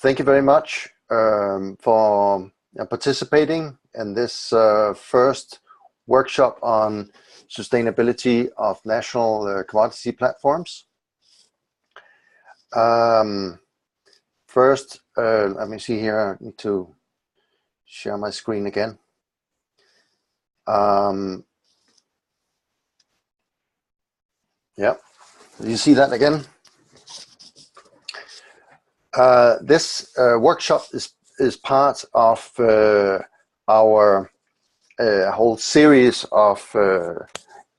Thank you very much for participating in this first workshop on sustainability of national commodity platforms. First, let me see here. I need to share my screen again. Yeah, you see that again? This workshop is part of our whole series of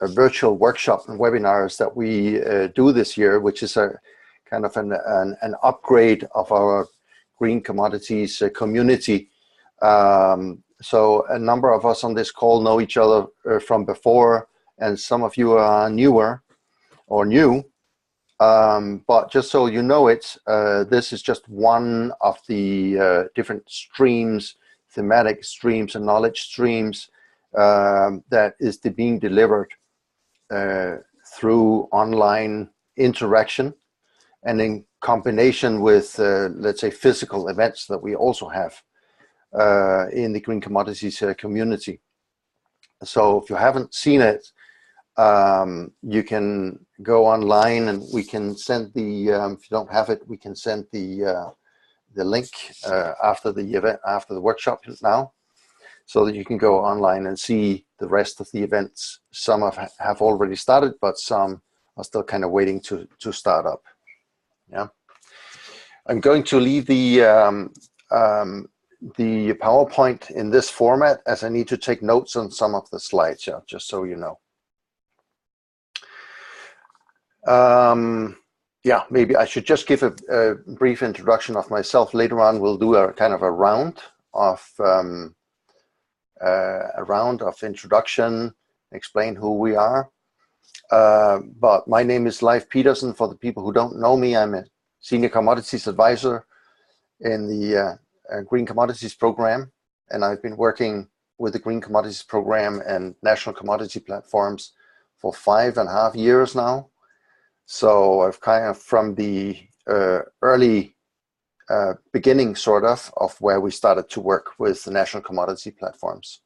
virtual workshop and webinars that we do this year, which is a kind of an upgrade of our green commodities community. So a number of us on this call know each other from before, and some of you are newer or new. But just so you know it, this is just one of the different streams, thematic streams and knowledge streams that is being delivered through online interaction and in combination with, let's say, physical events that we also have in the green commodities community. So if you haven't seen it, you can go online and we can send the if you don't have it, we can send the link after the event, after the workshop now, so that you can go online and see the rest of the events. Some have already started, but some are still kind of waiting to start up. Yeah, I'm going to leave the PowerPoint in this format, as I need to take notes on some of the slides here, just so you know. Yeah, maybe I should just give a brief introduction of myself. Later on, we'll do a kind of a round of introduction, explain who we are. But my name is Leif Petersen. For the people who don't know me, I'm a senior commodities advisor in the Green Commodities Program, and I've been working with the Green Commodities Program and national commodity platforms for 5.5 years now. So I've kind of from the early beginning, sort of where we started to work with the national commodity platforms.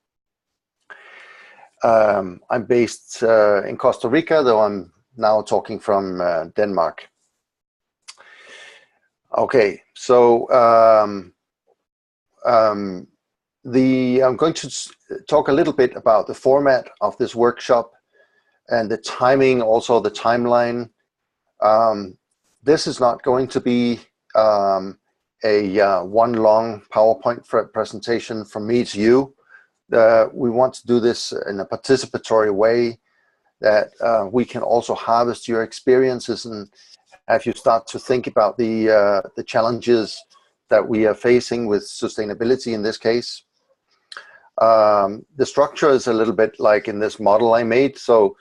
I'm based in Costa Rica, though I'm now talking from Denmark. Okay, so I'm going to talk a little bit about the format of this workshop and the timing, also the timeline. This is not going to be a one long PowerPoint presentation from me to you. We want to do this in a participatory way, that we can also harvest your experiences and have you start to think about the challenges that we are facing with sustainability in this case. The structure is a little bit like in this model I made. So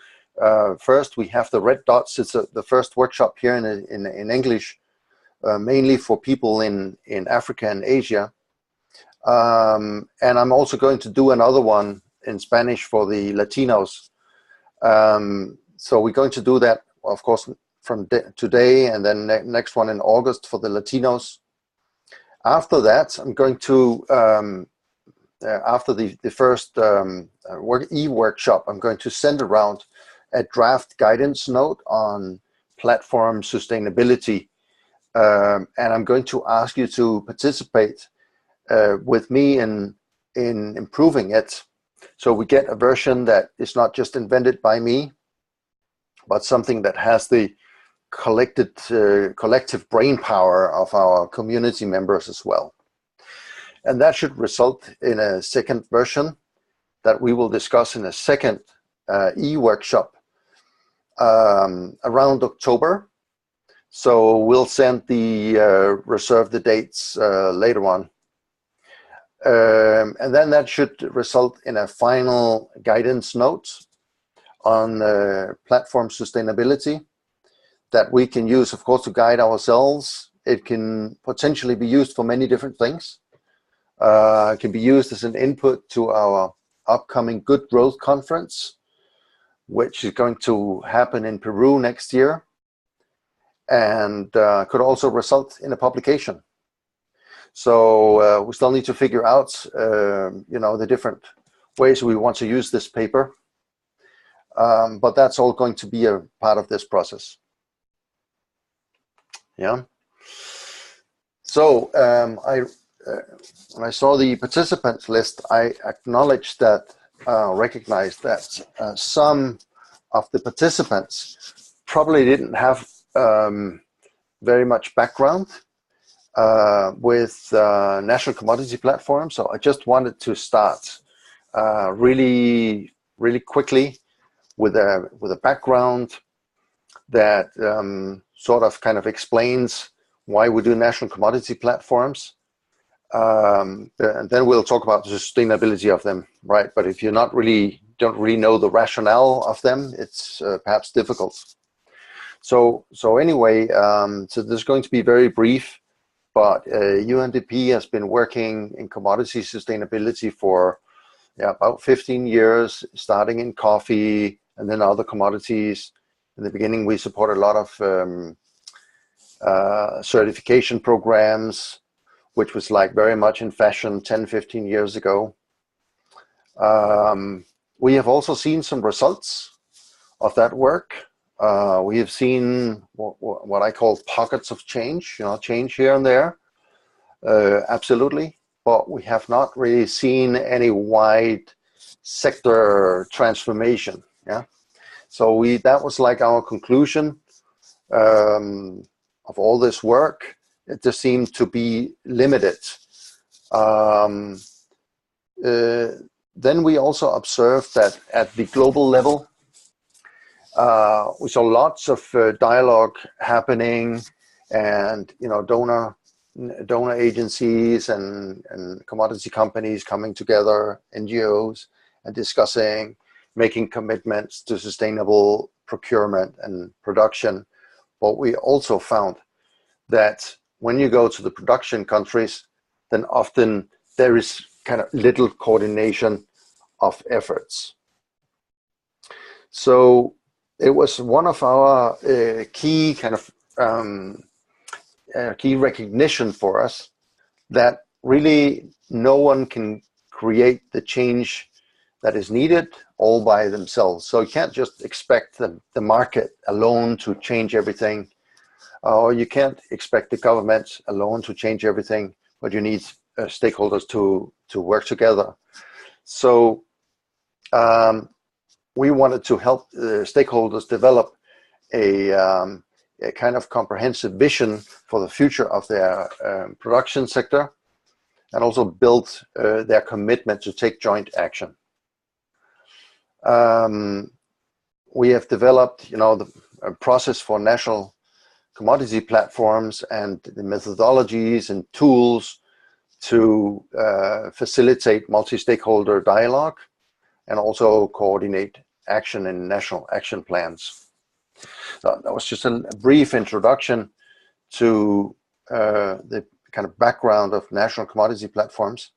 first we have the red dots. It's the first workshop here in English, mainly for people in Africa and Asia. And I'm also going to do another one in Spanish for the Latinos. So we're going to do that, of course, from today, and then next one in August for the Latinos. After that, I'm going to, after the first e-workshop, I'm going to send around a draft guidance note on platform sustainability. And I'm going to ask you to participate with me in improving it, so we get a version that is not just invented by me, but something that has the collective brain power of our community members as well. And that should result in a second version that we will discuss in a second e-workshop around October. So we'll send the reserve the dates later on. And then that should result in a final guidance note on platform sustainability that we can use, of course, to guide ourselves. It can potentially be used for many different things. It can be used as an input to our upcoming Good Growth Conference, which is going to happen in Peru next year, and could also result in a publication. So we still need to figure out, the different ways we want to use this paper. But that's all going to be a part of this process. Yeah. So when I saw the participants list, I acknowledged that, recognized that some of the participants probably didn't have very much background with national commodity platforms. So I just wanted to start really quickly with a background that sort of kind of explains why we do national commodity platforms. And then we'll talk about the sustainability of them, right? But if you don't really know the rationale of them, it's perhaps difficult. So anyway, so this is going to be very brief, but UNDP has been working in commodity sustainability for about 15 years, starting in coffee and then other commodities. In the beginning, we supported a lot of certification programs, which was like very much in fashion 10, 15 years ago. We have also seen some results of that work. We have seen what I call pockets of change, change here and there, absolutely. But we have not really seen any wide sector transformation. Yeah. So that was like our conclusion of all this work. It just seemed to be limited. Then we also observed that at the global level, we saw lots of dialogue happening, and donor agencies and commodity companies coming together, NGOs, and discussing, making commitments to sustainable procurement and production. But we also found that when you go to the production countries, then often there is kind of little coordination of efforts. So it was one of our key kind of key recognition for us that really no one can create the change that is needed all by themselves. So you can't just expect the market alone to change everything, or you can't expect the government alone to change everything, but you need stakeholders to work together. So we wanted to help the stakeholders develop a kind of comprehensive vision for the future of their production sector, and also build their commitment to take joint action. We have developed, the process for national commodity platforms and the methodologies and tools to facilitate multi-stakeholder dialogue and also coordinate action in national action plans. So that was just a brief introduction to the kind of background of national commodity platforms.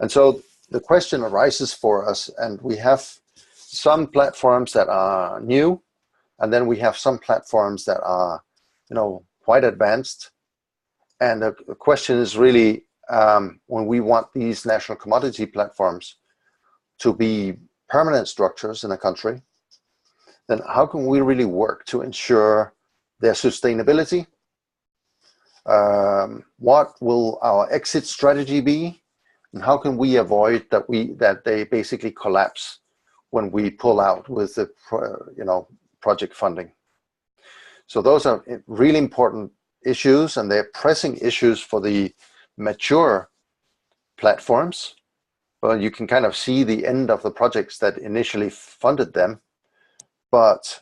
And so the question arises for us, and we have some platforms that are new, and then we have some platforms that are, quite advanced. And the question is really, when we want these national commodity platforms to be permanent structures in a country, then how can we really work to ensure their sustainability? What will our exit strategy be? And how can we avoid that they basically collapse when we pull out with the project funding? So those are really important issues, and they're pressing issues for the mature platforms. Well, you can kind of see the end of the projects that initially funded them, but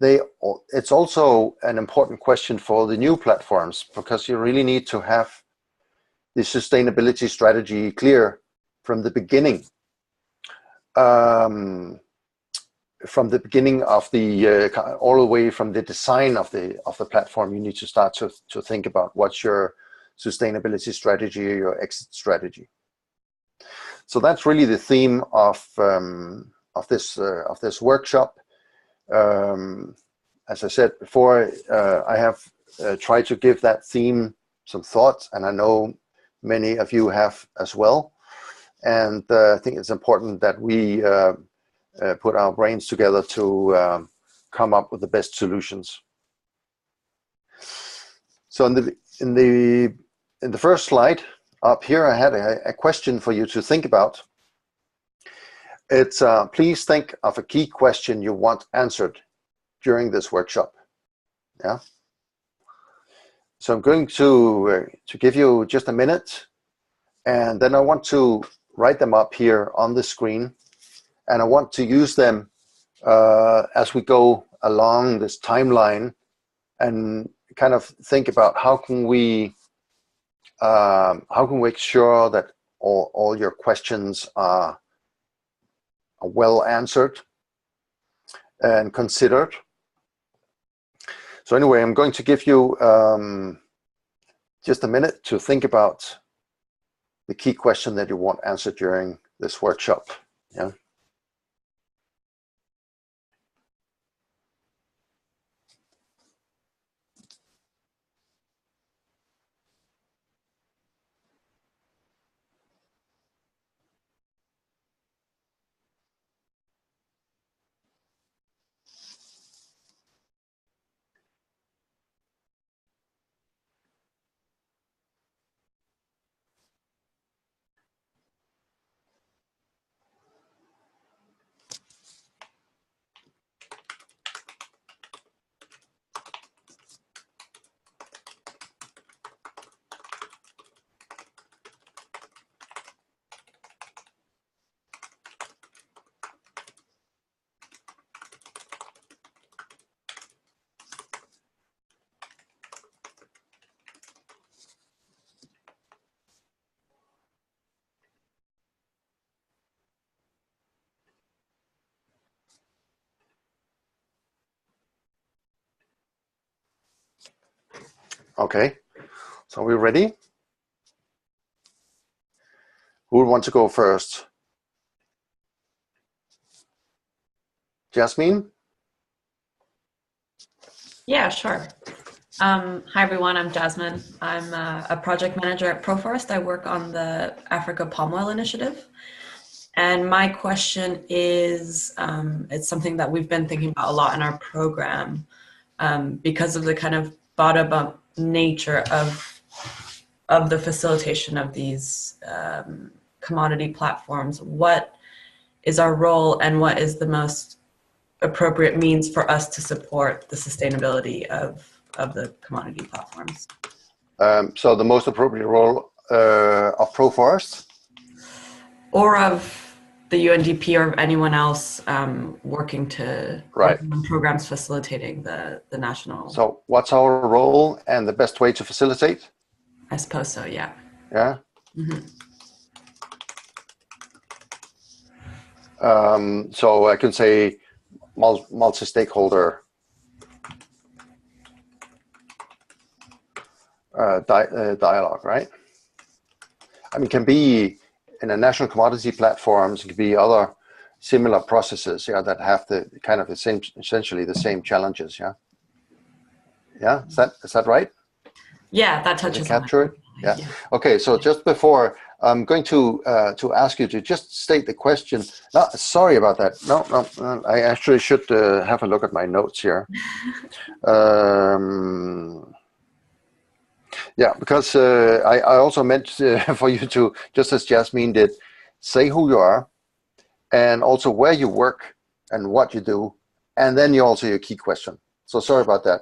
it's also an important question for the new platforms, because you really need to have the sustainability strategy clear from the beginning. From the beginning of the all the way from the design of the platform, you need to start to think about what's your sustainability strategy or your exit strategy. So that's really the theme of this workshop. As I said before, I have tried to give that theme some thoughts, and I know many of you have as well. And I think it's important that we put our brains together to come up with the best solutions. So in the first slide up here, I had a question for you to think about. It's please think of a key question you want answered during this workshop. Yeah. So I'm going to give you just a minute, and then I want to write them up here on the screen, and I want to use them as we go along this timeline, and kind of think about how can we make sure that all your questions are well answered and considered. So anyway, I'm going to give you just a minute to think about the key question that you want answered during this workshop. Yeah. Okay, so we're ready. Who would want to go first? Jasmine? Yeah, sure. Hi, everyone. I'm Jasmine. I'm a project manager at Proforest. I work on the Africa Palm Oil Initiative. And my question is, it's something that we've been thinking about a lot in our program because of the kind of bottom-up nature of the facilitation of these commodity platforms. What is our role, and what is the most appropriate means for us to support the sustainability of the commodity platforms? So the most appropriate role of Proforest? Or of the UNDP or anyone else working to Right. working on programs facilitating the national. So what's our role and the best way to facilitate? I suppose so, yeah. Yeah. Mm-hmm. So I can say multi-stakeholder dialogue, right? I mean, it can be in a national commodity platforms, it could be other similar processes, yeah, that have the kind of the same, essentially the same challenges, yeah. Yeah, is that right? Yeah, that touches Does it capture it? Yeah. Okay, so just before, I'm going to ask you to just state the question. No, sorry about that. No, I actually should have a look at my notes here. Yeah, because I also meant for you to, just as Jasmine did, say who you are, and also where you work and what you do, and then you also your key question. So sorry about that,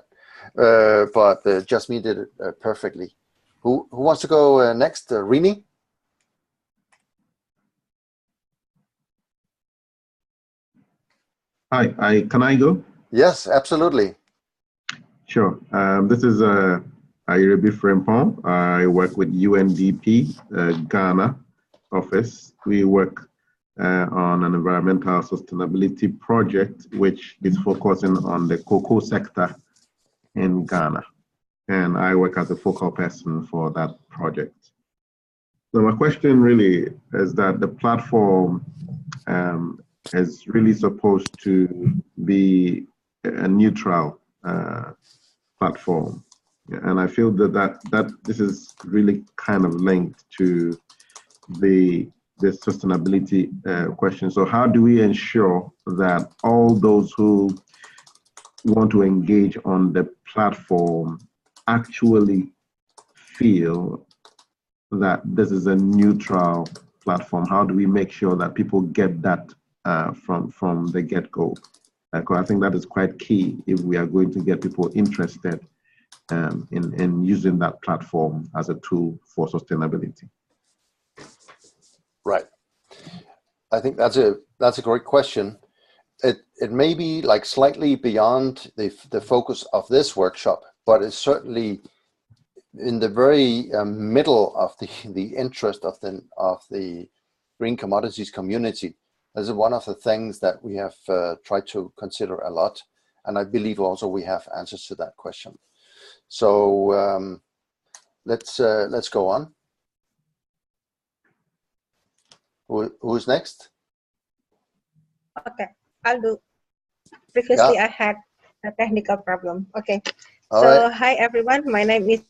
but Jasmine did it perfectly. Who wants to go next? Rini? Hi, can I go? Yes, absolutely. Sure. This is Ayrebi Frempong. I work with UNDP Ghana office. We work on an environmental sustainability project, which is focusing on the cocoa sector in Ghana. And I work as a focal person for that project. So my question really is that the platform is really supposed to be a neutral platform. Yeah, and I feel that this is really kind of linked to the sustainability question. So how do we ensure that all those who want to engage on the platform actually feel that this is a neutral platform? How do we make sure that people get that from the get-go? I think that is quite key if we are going to get people interested in using that platform as a tool for sustainability. Right. I think that's a great question. It may be like slightly beyond the focus of this workshop, but it's certainly in the very middle of the interest of the green commodities community. This is one of the things that we have tried to consider a lot, and I believe also we have answers to that question. So let's go on. Who's next? Okay, I'll do. Previously, Yeah. I had a technical problem. Okay. All So, right. hi everyone. My name is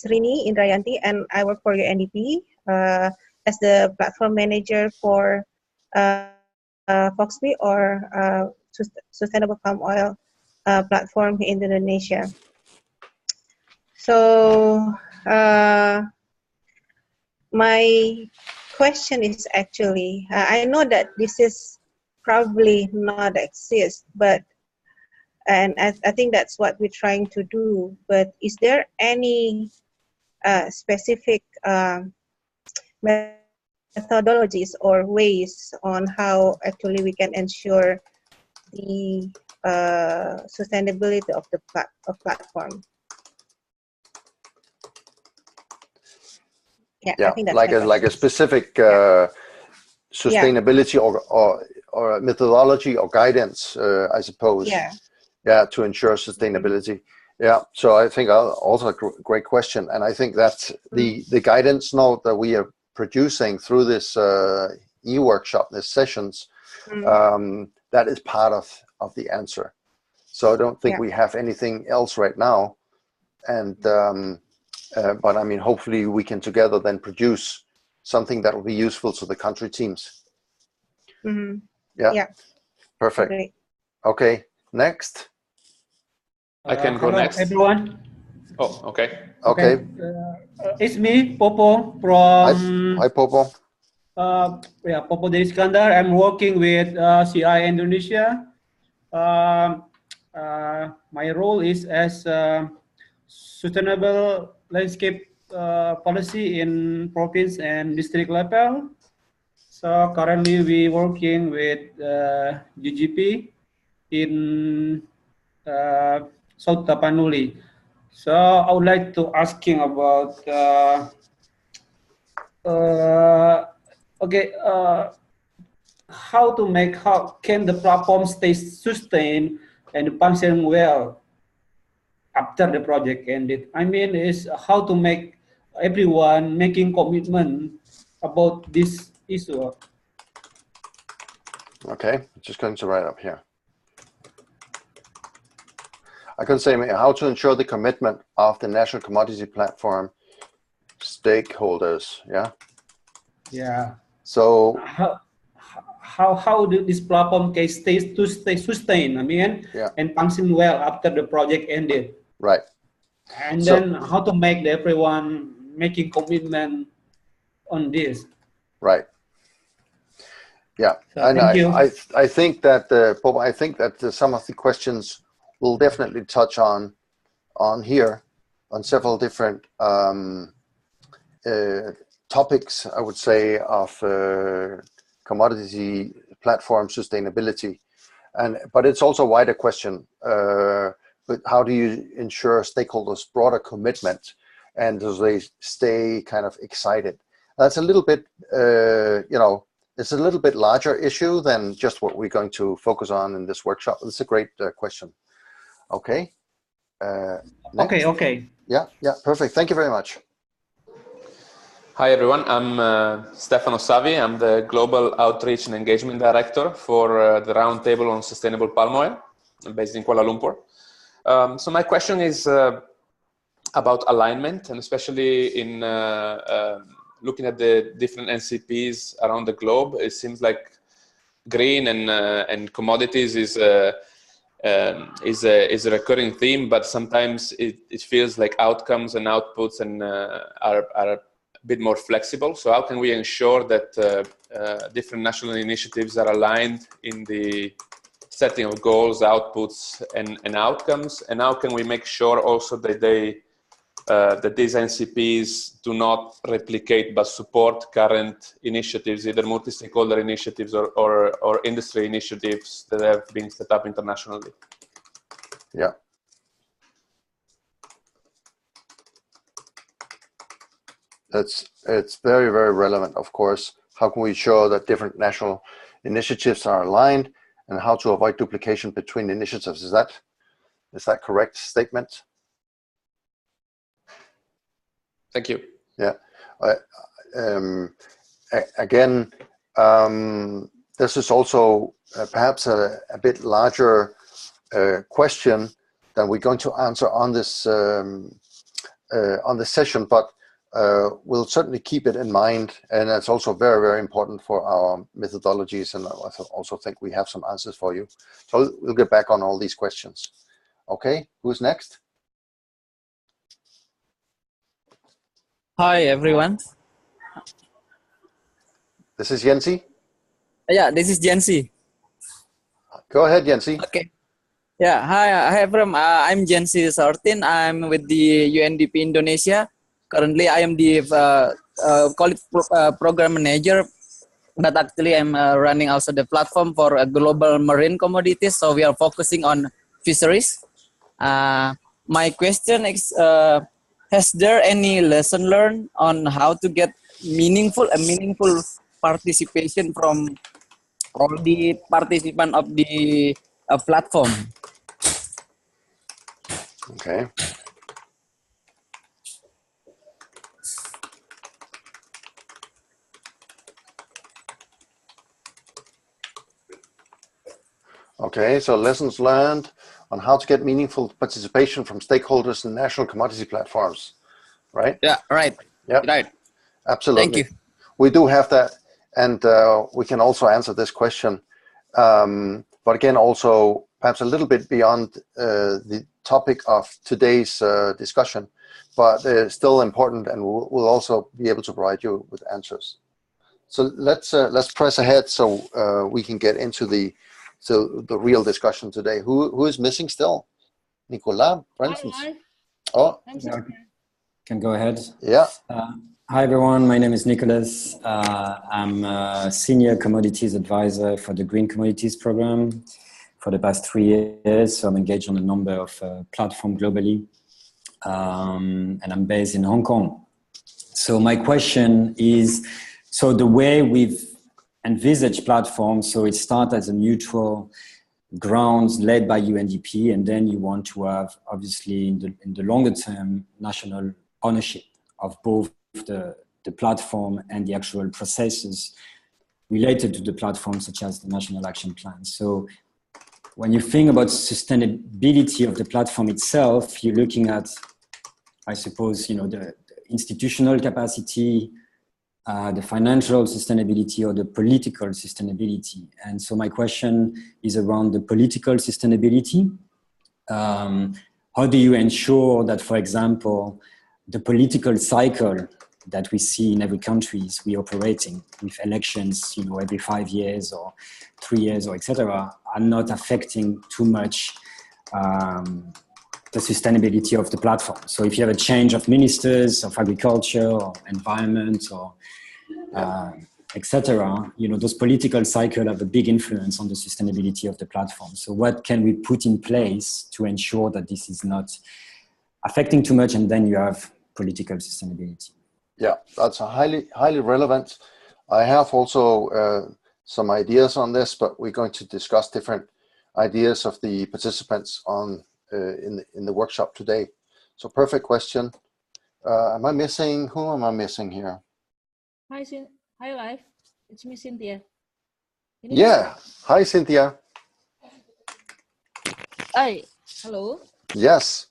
Rini Indrayanti, and I work for UNDP as the platform manager for FOXP, or Sustainable Palm Oil platform in Indonesia. So, my question is actually, I know that this is probably not exist, but and I think that's what we're trying to do. But is there any specific methodologies or ways on how actually we can ensure the sustainability of the platform? Yeah, I think that's like a specific sustainability or methodology or guidance, I suppose. Yeah, to ensure sustainability. Yeah, so I think also a great question, and I think that the guidance note that we are producing through this e-workshop, these sessions, that is part of the answer. So I don't think we have anything else right now, and but I mean, hopefully we can together then produce something that will be useful to the country teams. Yeah. Perfect. Great. Okay, next. I can go next. Everyone. Oh, okay. Okay. It's me, Popo from. Hi, Popo. Yeah, Popo dari Iskandar. I'm working with CI Indonesia. My role is as sustainable landscape policy in province and district level. So currently we working with GGP in South Tapanuli. So I would like to asking about how can the platform stay sustained and function well after the project ended? I mean, is how to make everyone making commitment about this issue. Okay, just going to write up here. I can say how to ensure the commitment of the national commodity platform stakeholders. Yeah. Yeah. So how do this platform can stay sustained? I mean, and function well after the project ended. Right. And then how to make everyone making commitment on this. Right. Yeah, so and I think that Popo, I think that some of the questions we'll definitely touch on here on several different topics, I would say, of commodity platform sustainability, but it's also a wider question. But how do you ensure stakeholders' broader commitment, and do they stay kind of excited? That's a little bit, it's a little bit larger issue than just what we're going to focus on in this workshop. It's a great question. Okay. Next. Okay. Yeah, perfect. Thank you very much. Hi everyone, I'm Stefano Savi. I'm the Global Outreach and Engagement Director for the Roundtable on Sustainable Palm Oil, based in Kuala Lumpur. So my question is, about alignment, and especially in looking at the different NCPs around the globe. It seems like green and commodities is a recurring theme, but sometimes it feels like outcomes and outputs and are a bit more flexible. So how can we ensure that different national initiatives are aligned in the setting of goals, outputs, and outcomes? And how can we make sure also that that these NCPs do not replicate but support current initiatives, either multi-stakeholder initiatives or industry initiatives that have been set up internationally? Yeah. It's very, very relevant, of course. How can we ensure that different national initiatives are aligned, and how to avoid duplication between initiatives? Is that correct statement? Thank you. Yeah. Again, this is also perhaps a bit larger question than we're going to answer on this session, but we'll certainly keep it in mind, and it's also very, very important for our methodologies, and I also think we have some answers for you. So we'll get back on all these questions. Okay, who's next? Hi, everyone. This is Jensi. Yeah, this is Jensi. Go ahead, Jensi. Okay. Yeah, hi everyone. I'm Jensi Sortin. I'm with the UNDP Indonesia. Currently, I am the program manager, but actually I'm running also the platform for global marine commodities. So we are focusing on fisheries. My question is, has there any lesson learned on how to get meaningful participation from all the participants of the platform? Okay. Okay, so lessons learned on how to get meaningful participation from stakeholders in national commodity platforms, right? Yeah, right. Yeah, right. Absolutely. Thank you. We do have that, and we can also answer this question. But again, also perhaps a little bit beyond the topic of today's discussion, but still important, and we'll also be able to provide you with answers. So let's press ahead so we can get into the real discussion today. Who is missing still? Nicolas, for instance. Oh, can go ahead. Yeah. Hi everyone, my name is Nicholas. I'm a senior commodities advisor for the Green Commodities program for the past 3 years. So I'm engaged on a number of platforms globally, and I'm based in Hong Kong. So my question is, so the way we've envisaged platforms, so it starts as a neutral grounds led by UNDP, and then you want to have, obviously, in the longer term, national ownership of both the platform and the actual processes related to the platform, such as the National Action Plan. So when you think about sustainability of the platform itself, you're looking at, I suppose, the institutional capacity, the financial sustainability, or the political sustainability. And so my question is around the political sustainability. How do you ensure that, for example, the political cycle that we see in every country we operating with elections, every 5 years or 3 years or etc., are not affecting too much the sustainability of the platform? So if you have a change of ministers of agriculture or environment or etc., those political cycles have a big influence on the sustainability of the platform. So what can we put in place to ensure that this is not affecting too much, and then you have political sustainability? Yeah, that's a highly relevant. I have also some ideas on this, but we're going to discuss different ideas of the participants on in the workshop today. So perfect question. Am I missing? Who am I missing here? Hi, Live. It's me, Cynthia. Yeah. Hi, Cynthia. Hi. Hello. Yes.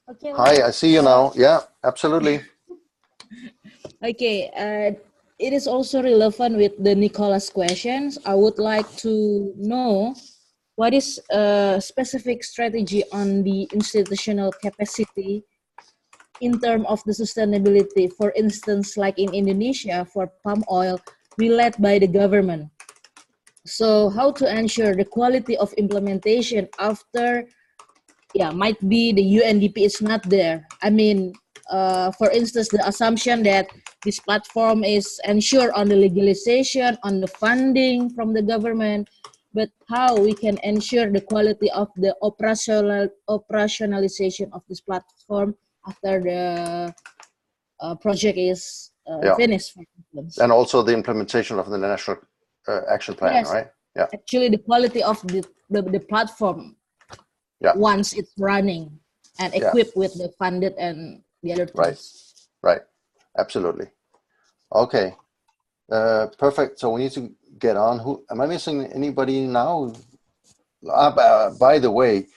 Okay. Hi, I see you now. Yeah, absolutely. Okay. It is also relevant with the Nicholas questions. I would like to know what is a specific strategy on the institutional capacity in terms of the sustainability. For instance, like in Indonesia, for palm oil, we led by the government. So how to ensure the quality of implementation after, might be the UNDP is not there. I mean, for instance, the assumption that this platform is ensure on the legalization, on the funding from the government, but how we can ensure the quality of the operationalization of this platform after the project is Yeah. finished, for instance. And also the implementation of the National Action Plan, Yes, right? Yeah. actually the quality of the platform once it's running and equipped with the funded and the other things. Right. Absolutely. Okay. Perfect. So we need to get on. Who am I missing? Anybody now? By the way,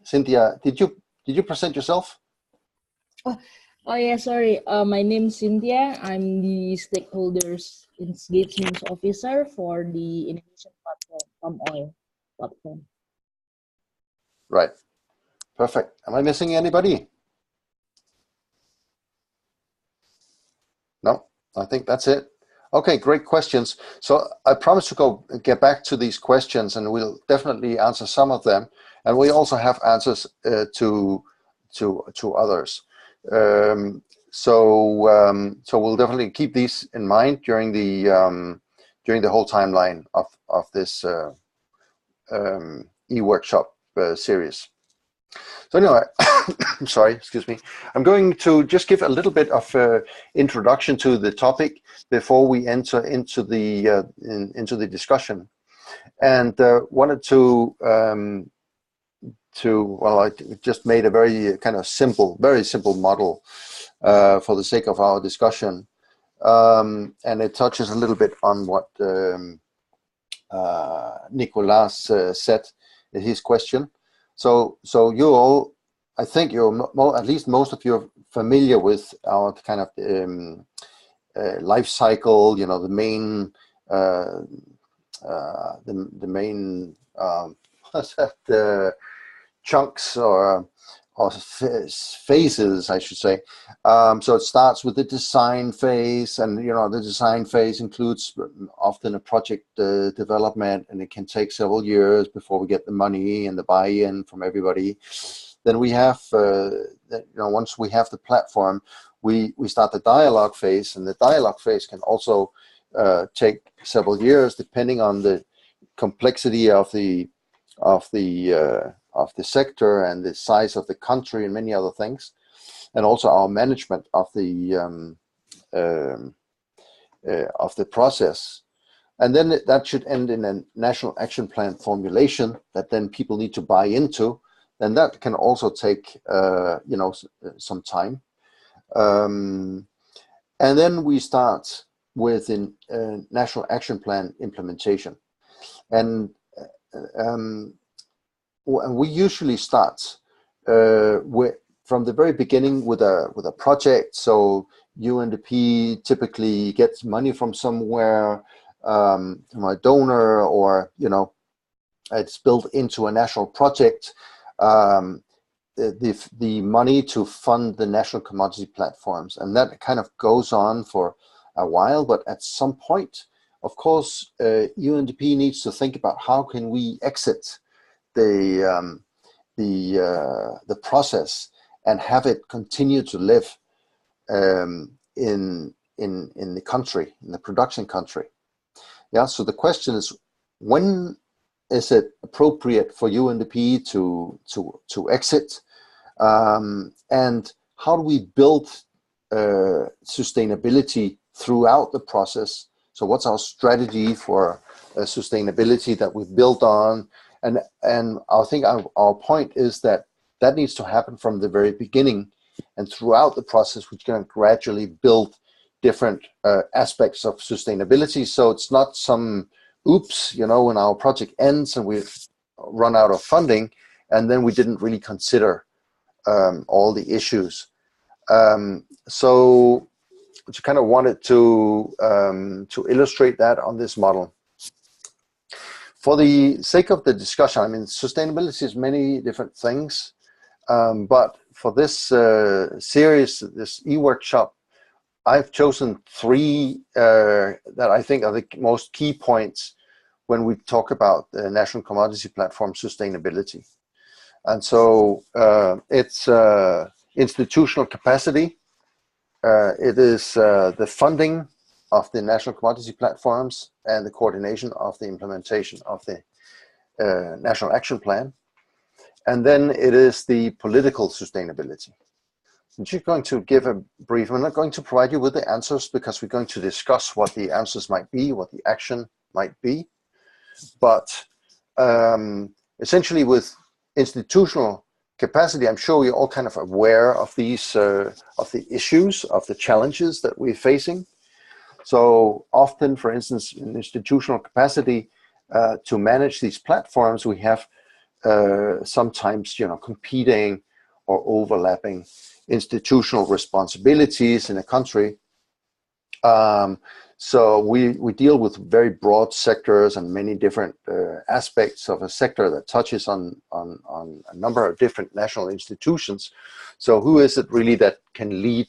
Cynthia, did you present yourself? Oh yeah, sorry. My name is Cynthia. I'm the stakeholders engagement officer for the Indonesian platform, palm oil platform. Right. Perfect. Am I missing anybody? No, I think that's it. Okay, great questions. So I promise to get back to these questions, and we'll definitely answer some of them. And we also have answers to others. So we'll definitely keep these in mind during the whole timeline of this e-workshop series. So anyway, sorry, excuse me. I'm going to just give a little bit of introduction to the topic before we enter into the discussion, and wanted to well, I just made a very kind of very simple model for the sake of our discussion, and it touches a little bit on what Nicolas said in his question. So you all, I think at least most of you are familiar with our kind of life cycle. You know, the main what's that, chunks or phases, I should say. So it starts with the design phase, and the design phase includes often a project development, and it can take several years before we get the money and the buy-in from everybody. Then we have, once we have the platform, we start the dialogue phase, and the dialogue phase can also take several years depending on the complexity of the sector and the size of the country and many other things, and also our management of the process. And then that should end in a national action plan formulation that then people need to buy into. Then that can also take some time. And then we start with a national action plan implementation, and we usually start from the very beginning with a project. So UNDP typically gets money from somewhere, from a donor, or it's built into a national project. The money to fund the national commodity platforms, and that kind of goes on for a while. But at some point, of course, UNDP needs to think about how can we exit the process and have it continue to live in the country, in the production country. Yeah. So the question is, when is it appropriate for UNDP to exit, and how do we build sustainability throughout the process? So what's our strategy for sustainability that we've built on? And I think our point is that needs to happen from the very beginning, and throughout the process we can gradually build different aspects of sustainability. So it's not some oops, when our project ends and we've run out of funding, and then we didn't really consider all the issues. So I kind of wanted to illustrate that on this model. For the sake of the discussion, I mean, sustainability is many different things, but for this series, this e-workshop, I've chosen three that I think are the most key points when we talk about the National Commodity Platform sustainability. And so it's institutional capacity, it is the funding of the national commodity platforms and the coordination of the implementation of the National Action Plan. And then it is the political sustainability. I'm just going to give a brief, I'm not going to provide you with the answers because we're going to discuss what the answers might be, what the action might be. But essentially with institutional capacity, I'm sure we're all kind of aware of these, of the issues, of the challenges that we're facing. So often, for instance, in institutional capacity, to manage these platforms, we have sometimes, competing or overlapping institutional responsibilities in a country. So we deal with very broad sectors and many different aspects of a sector that touches on a number of different national institutions. So who is it really that can lead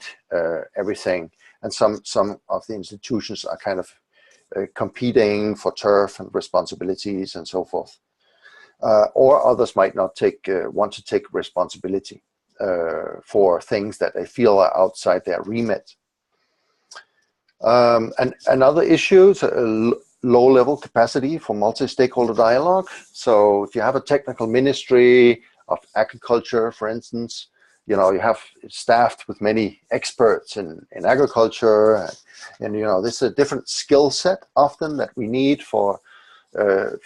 everything? And some of the institutions are kind of competing for turf and responsibilities and so forth. Or others might not want to take responsibility for things that they feel are outside their remit. And another issue is low-level capacity for multi-stakeholder dialogue. So if you have a technical ministry of agriculture, for instance, you have staffed with many experts in agriculture, and this is a different skill set often that we need for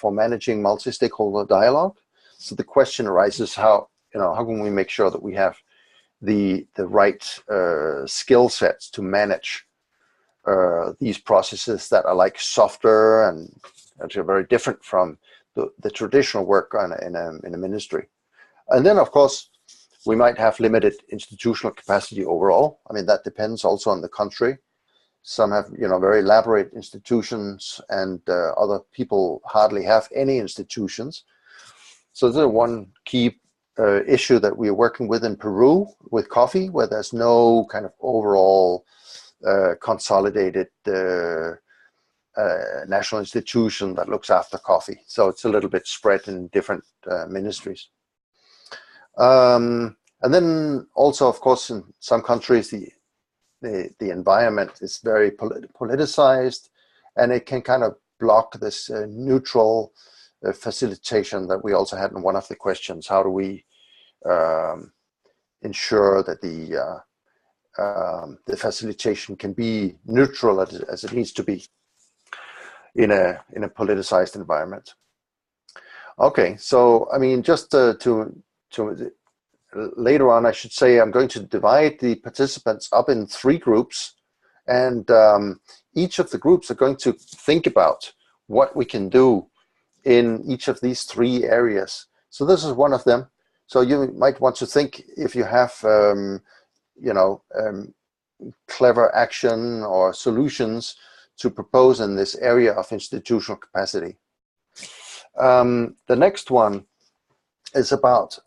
managing multi-stakeholder dialogue. So the question arises: how can we make sure that we have the right skill sets to manage these processes that are like softer and actually very different from the traditional work in a ministry. And then, of course, we might have limited institutional capacity overall. I mean, that depends also on the country. Some have, very elaborate institutions, and other people hardly have any institutions. So this is one key issue that we're working with in Peru with coffee, where there's no kind of overall consolidated national institution that looks after coffee. So it's a little bit spread in different ministries. And then also, of course, in some countries, the environment is very politicized, and it can kind of block this neutral facilitation that we also had in one of the questions. How do we ensure that the facilitation can be neutral as it needs to be in a politicized environment? Okay, so I mean, just to later on, I should say, I'm going to divide the participants up in 3 groups, and each of the groups are going to think about what we can do in each of these 3 areas. So this is one of them. So you might want to think, if you have clever action or solutions to propose in this area of institutional capacity. The next one is about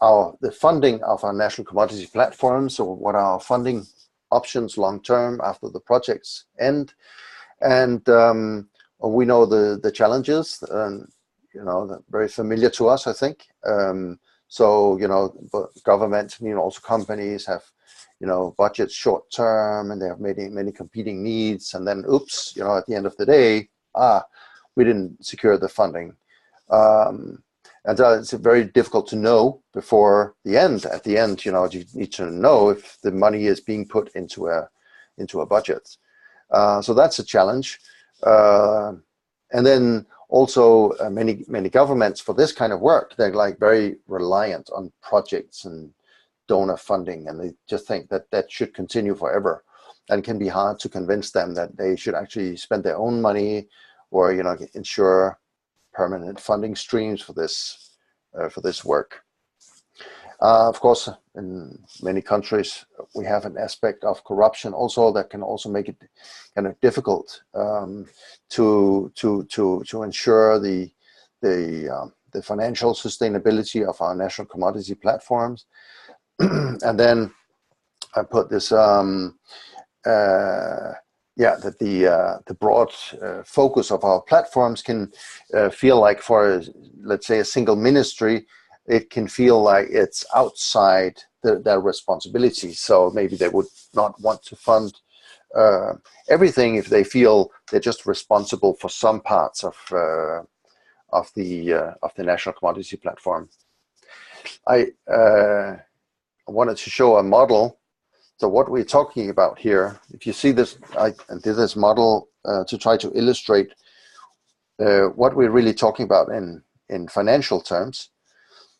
the funding of our national commodity platforms, or what are our funding options long-term after the projects end. And we know the challenges, they're very familiar to us, I think. So, governments and also companies have, budgets short-term, and they have many competing needs. And then, oops, at the end of the day, we didn't secure the funding. And it's very difficult to know before the end. At the end, you need to know if the money is being put into a budget. So that's a challenge. And then also many governments, for this kind of work, they're like very reliant on projects and donor funding, and they just think that should continue forever, and can be hard to convince them that they should actually spend their own money, or ensure permanent funding streams for this work. Of course, in many countries, we have an aspect of corruption also that can also make it kind of difficult to ensure the financial sustainability of our national commodity platforms. And then I put this, that the broad focus of our platforms can feel like, for let's say a single ministry, it can feel like it's outside their responsibility. So maybe they would not want to fund everything if they feel they're just responsible for some parts of the national commodity platform. I wanted to show a model. So what we're talking about here, if you see this, I did this model to try to illustrate what we're really talking about in financial terms.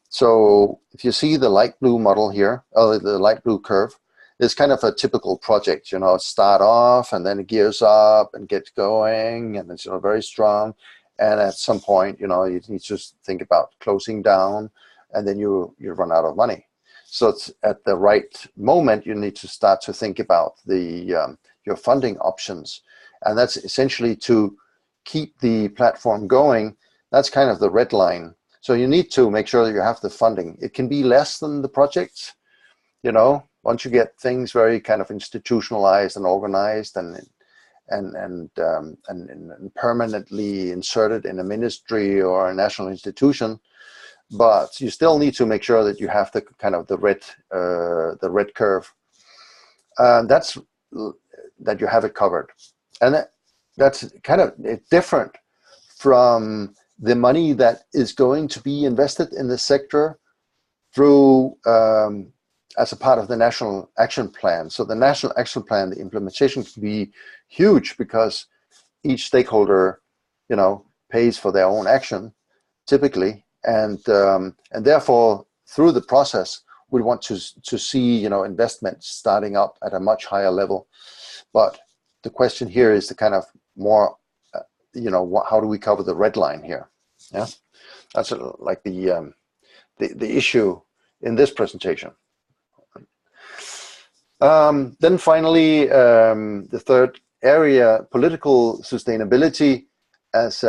So if you see the light blue model here, the light blue curve, it's kind of a typical project, you know, start off and then it gears up and gets going and it's, you know, very strong. And at some point, you know, you need to think about closing down and then you run out of money. So it's at the right moment, you need to start to think about your funding options. And that's essentially to keep the platform going. That's kind of the red line. So you need to make sure that you have the funding. It can be less than the project, you know, once you get things very kind of institutionalized and organized and permanently inserted in a ministry or a national institution. But you still need to make sure that you have the kind of the red curve. That's that you have it covered, and that's kind of different from the money that is going to be invested in the sector through as a part of the National Action Plan. So the National Action Plan, the implementation can be huge because each stakeholder, you know, pays for their own action, typically. And therefore, through the process, we want to see, you know, investment starting up at a much higher level. But the question here is the kind of more, you know, how do we cover the red line here? Yeah, that's like the issue in this presentation. Then finally, the third area, political sustainability, as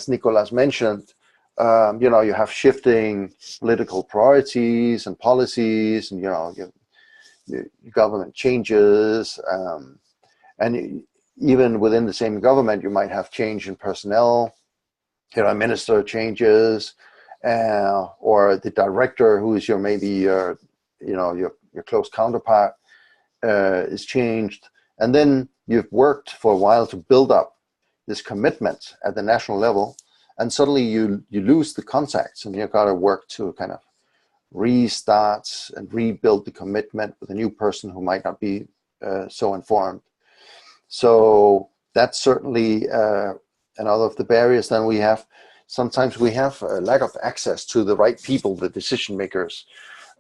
Nicolas mentioned. You know, you have shifting political priorities and policies, and, you know, your government changes, and even within the same government, you might have change in personnel. You know, a minister changes, or the director, who is your close counterpart, is changed, and then you've worked for a while to build up this commitment at the national level. And suddenly you lose the contacts, and you've got to work to kind of restart and rebuild the commitment with a new person who might not be so informed. So that's certainly another of the barriers. Then sometimes we have a lack of access to the right people, the decision makers,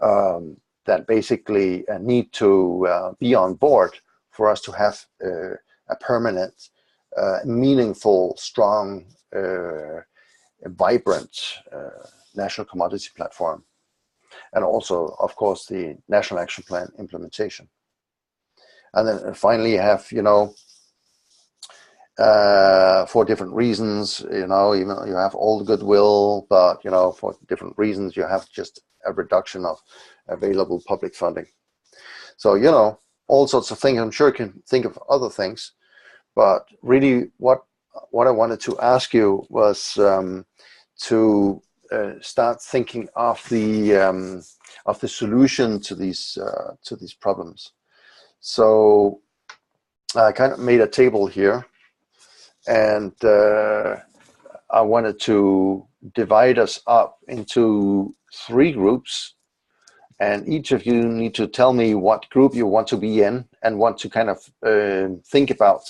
that basically need to be on board for us to have a permanent, meaningful, strong, a vibrant national commodity platform, and also, of course, the National Action Plan implementation. And then finally, you have, you know, for different reasons, you know, even though you have all the goodwill, but, you know, for different reasons, you have just a reduction of available public funding. So, you know, all sorts of things. I'm sure you can think of other things, but really what I wanted to ask you was to start thinking of the solution to these problems. So I kind of made a table here, and I wanted to divide us up into 3 groups, and each of you need to tell me what group you want to be in and want to kind of think about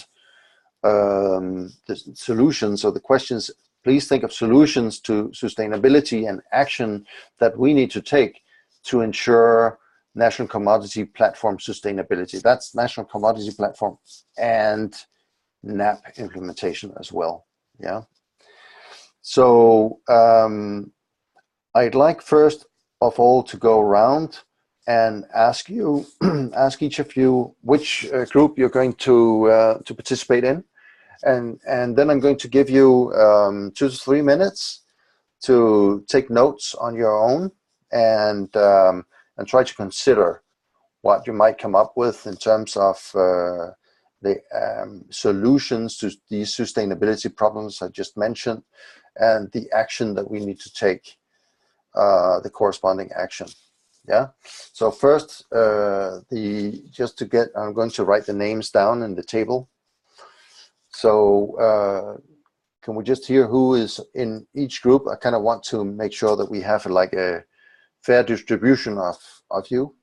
the solutions or the questions. Please think of solutions to sustainability and action that we need to take to ensure national commodity platform sustainability. That's national commodity platform and NAP implementation as well. Yeah. So I'd like first of all to go around and ask you, ask each of you which group you're going to participate in, and then I'm going to give you 2 to 3 minutes to take notes on your own and try to consider what you might come up with in terms of the solutions to these sustainability problems I just mentioned, and the action that we need to take, the corresponding action. Yeah. So first, I'm going to write the names down in the table. So can we just hear who is in each group? I kind of want to make sure that we have like a fair distribution of you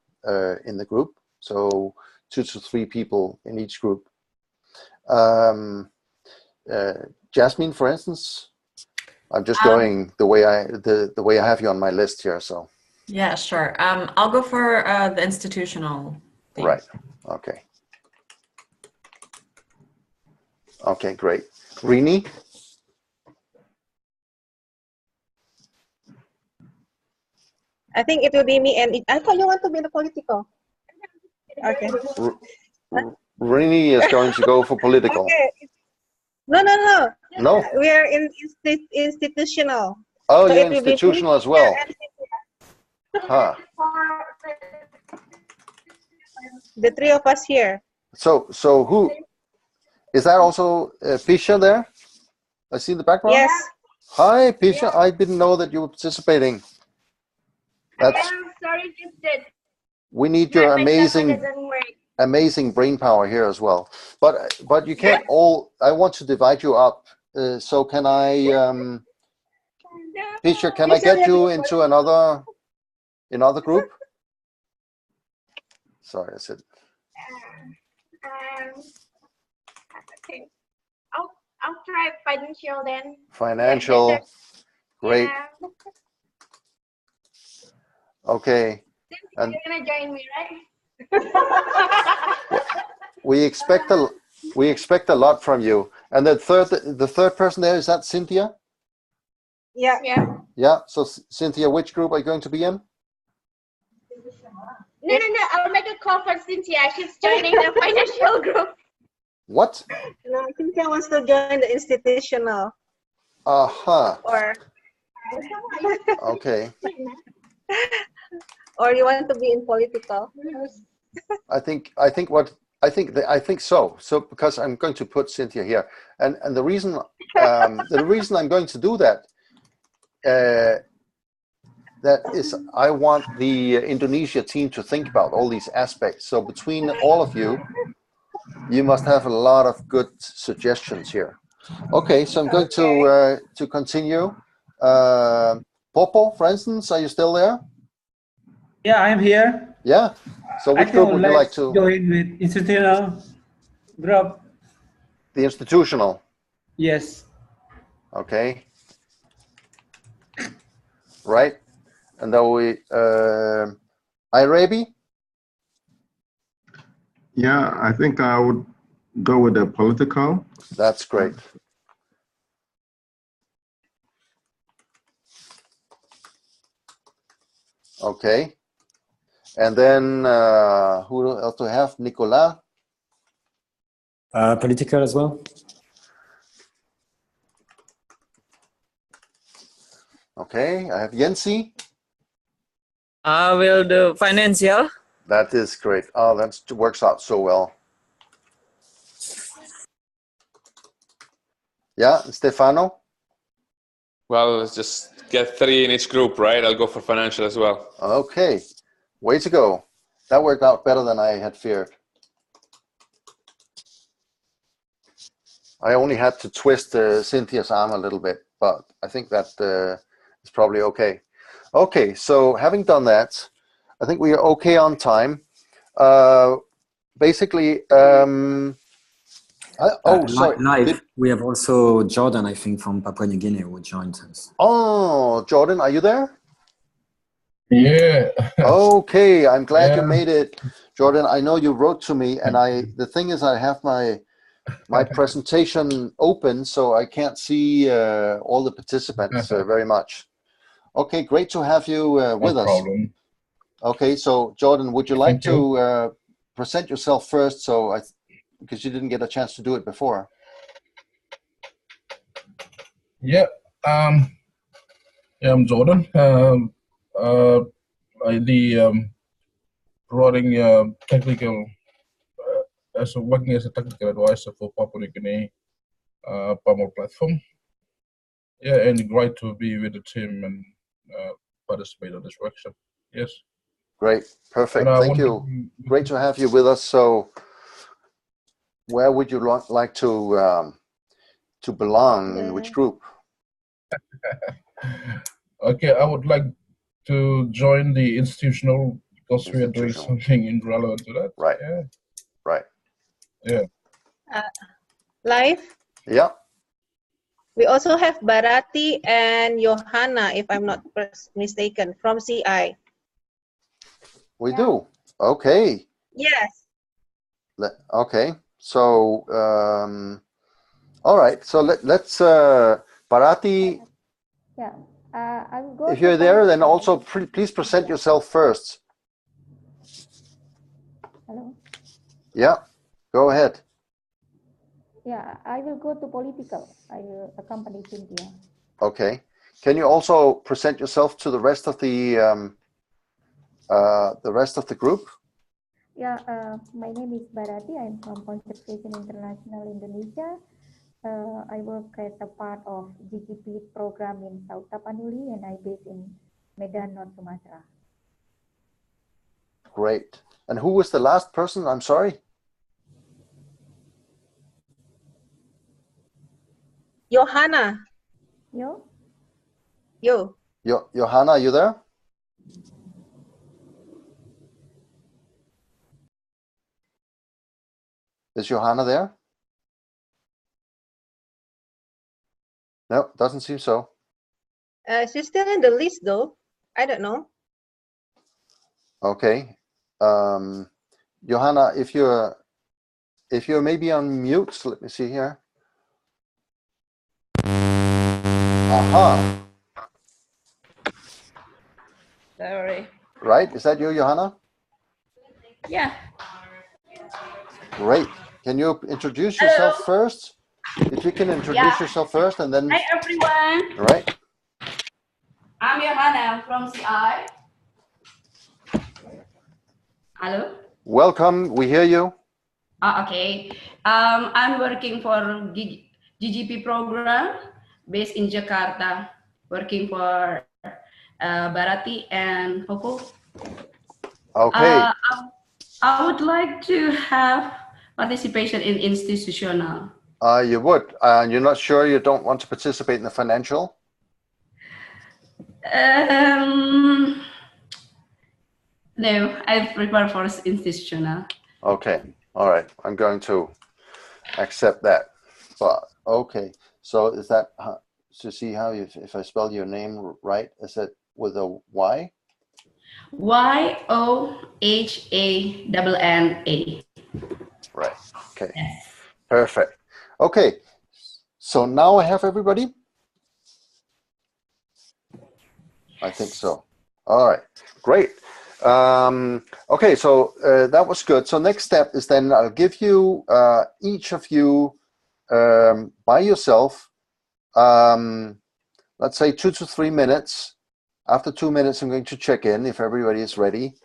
in the group. So 2 to 3 people in each group. Jasmine, for instance, I'm just going the way I have you on my list here. So yeah, sure. I'll go for the institutional thing. Right. Okay. Okay, great. Rini? I think it will be me, and I thought you want to be the political. Okay. Rini is going to go for political. Okay. No. No? We are in institutional. Oh, So you're it will be institutional as well. Huh. The 3 of us here. So who is that? Also Pisha there? I see in the background. Yes. Hi, Pisha. I didn't know that you were participating. That's. I'm sorry, gifted. We need your amazing brain power here as well. But you can't all. I want to divide you up. So can I, Pisha? Can I get you into another group? Sorry, I said. Okay. I'll try financial then. Financial. Great. Yeah. Okay. And you're gonna join me, right? we expect a lot from you. And the third person there, is that Cynthia? Yeah. Yeah. So Cynthia, which group are you going to be in? No. I'll make a call for Cynthia. She's joining the financial group. What? No, Cynthia wants to join the institutional. Or. Okay. Or you want to be in political? I think so. So because I'm going to put Cynthia here, and the reason I'm going to do that, that is, I want the Indonesia team to think about all these aspects. So between all of you, you must have a lot of good suggestions here. Okay, so I'm going to continue. Popo, for instance, are you still there? Yeah, I'm here. Yeah. So which group would you like to join with institutional group? The institutional. Yes. Okay. Right. And then we Irabi? Yeah, I think I would go with the political. That's great. Okay. And then who else do we have? Nicolas? Political as well. Okay, I have Yensi. I will do financial. That is great. Oh, that works out so well. Yeah, Stefano? Well, let's just get 3 in each group, right? I'll go for financial as well. Okay, way to go. That worked out better than I had feared. I only had to twist Cynthia's arm a little bit, but I think that is probably okay. Okay, so having done that, I think we are okay on time. Basically, sorry. Live, we have also Jordan, I think, from Papua New Guinea who joined us. Oh, Jordan, are you there? Yeah. Okay, I'm glad you made it. Jordan, I know you wrote to me, and the thing is I have my presentation open, so I can't see all the participants very much. Okay, great to have you with No us. problem. Okay, so Jordan, would you like Thank you. to present yourself first? So because you didn't get a chance to do it before. Yeah. Yeah, I'm Jordan. I the running technical working as a technical advisor for Papua New Guinea Palmer platform. Yeah, and great to be with the team and participate on this workshop. Yes. Great, perfect. And Thank you. Great to have you with us. So, where would you like to belong? In which group? Okay, I would like to join the institutional because we are doing something relevant to that. Right. Yeah. Right. Yeah. Live. Yeah. We also have Bharati and Johanna, if I'm not mistaken, from CI. We do. Okay. Yes. Okay. So, all right. So let's Bharati. Yeah. I'll go. If you're there, then also please present yourself first. Hello. Yeah. Go ahead. Yeah, I will go to political. I will accompany Cynthia. Okay. Can you also present yourself to the rest of the group? Yeah, my name is Bharati. I'm from Conservation International Indonesia. I work as a part of GGP program in South Tapanuli, and I based in Medan, North Sumatra. Great. And who was the last person? I'm sorry. Johanna. Yo. Johanna, are you there? Is Johanna there? No, doesn't seem so. She's still in the list though. I don't know. Okay. Johanna, if you're maybe on mute, let me see here. Aha. Sorry. Right? Is that you, Johanna? Yeah. Great. Can you introduce yourself first? If you can introduce yourself first and then... Hi, everyone. All right. I'm Johanna from CI. Hello. Welcome. We hear you. Okay. I'm working for GGP program based in Jakarta, working for Bharati and Hoko. Okay. I would like to have participation in institutional. You would. You're not sure you don't want to participate in the financial? No, I prefer for institutional. Okay. All right. I'm going to accept that. But okay. So is that to see how if I spell your name right? Is it with a Y? YOHANNA. Right. Okay. Yes. Perfect. Okay. So now I have everybody. I think so. All right. Great. Okay, so that was good. So next step is then I'll give you, each of you by yourself, let's say 2 to 3 minutes. After 2 minutes, I'm going to check in if everybody is ready.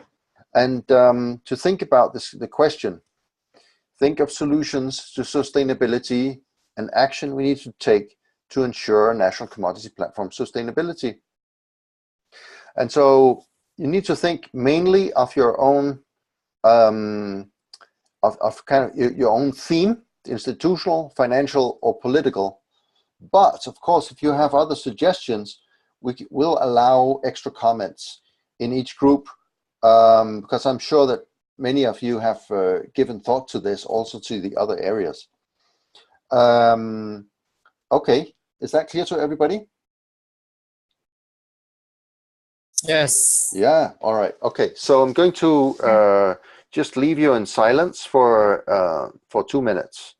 And to think about the question. Think of solutions to sustainability and action we need to take to ensure national commodity platform sustainability. And so you need to think mainly of your own, of kind of your own theme, institutional, financial, or political. But of course, if you have other suggestions, we will allow extra comments in each group, because I'm sure that many of you have given thought to this, also to the other areas. Okay, is that clear to everybody? Yes. Yeah, all right. Okay, so I'm going to just leave you in silence for 2 minutes.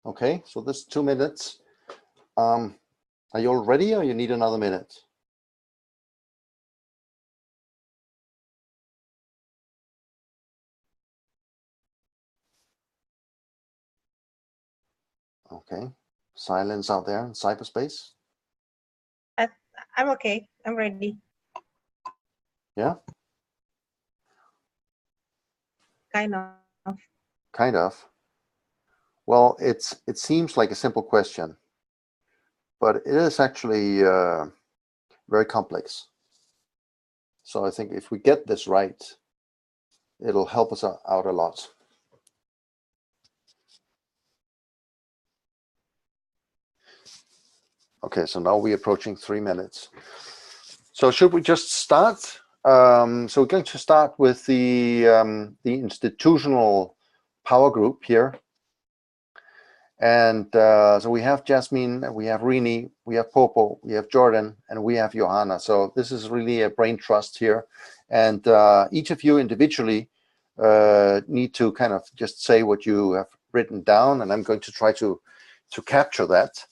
Okay, so this 2 minutes. Are you all ready or you need another minute? Okay, silence out there in cyberspace. I'm okay. I'm ready. Yeah? Kind of. Kind of. Well, it seems like a simple question, but it is actually very complex. So I think if we get this right, it'll help us out a lot. Okay, so now we're approaching 3 minutes. So should we just start? So we're going to start with the institutional power group here. And so we have Jasmine, we have Rini, we have Popo, we have Jordan, and we have Johanna. So this is really a brain trust here. And each of you individually need to kind of just say what you have written down, and I'm going to try to capture that.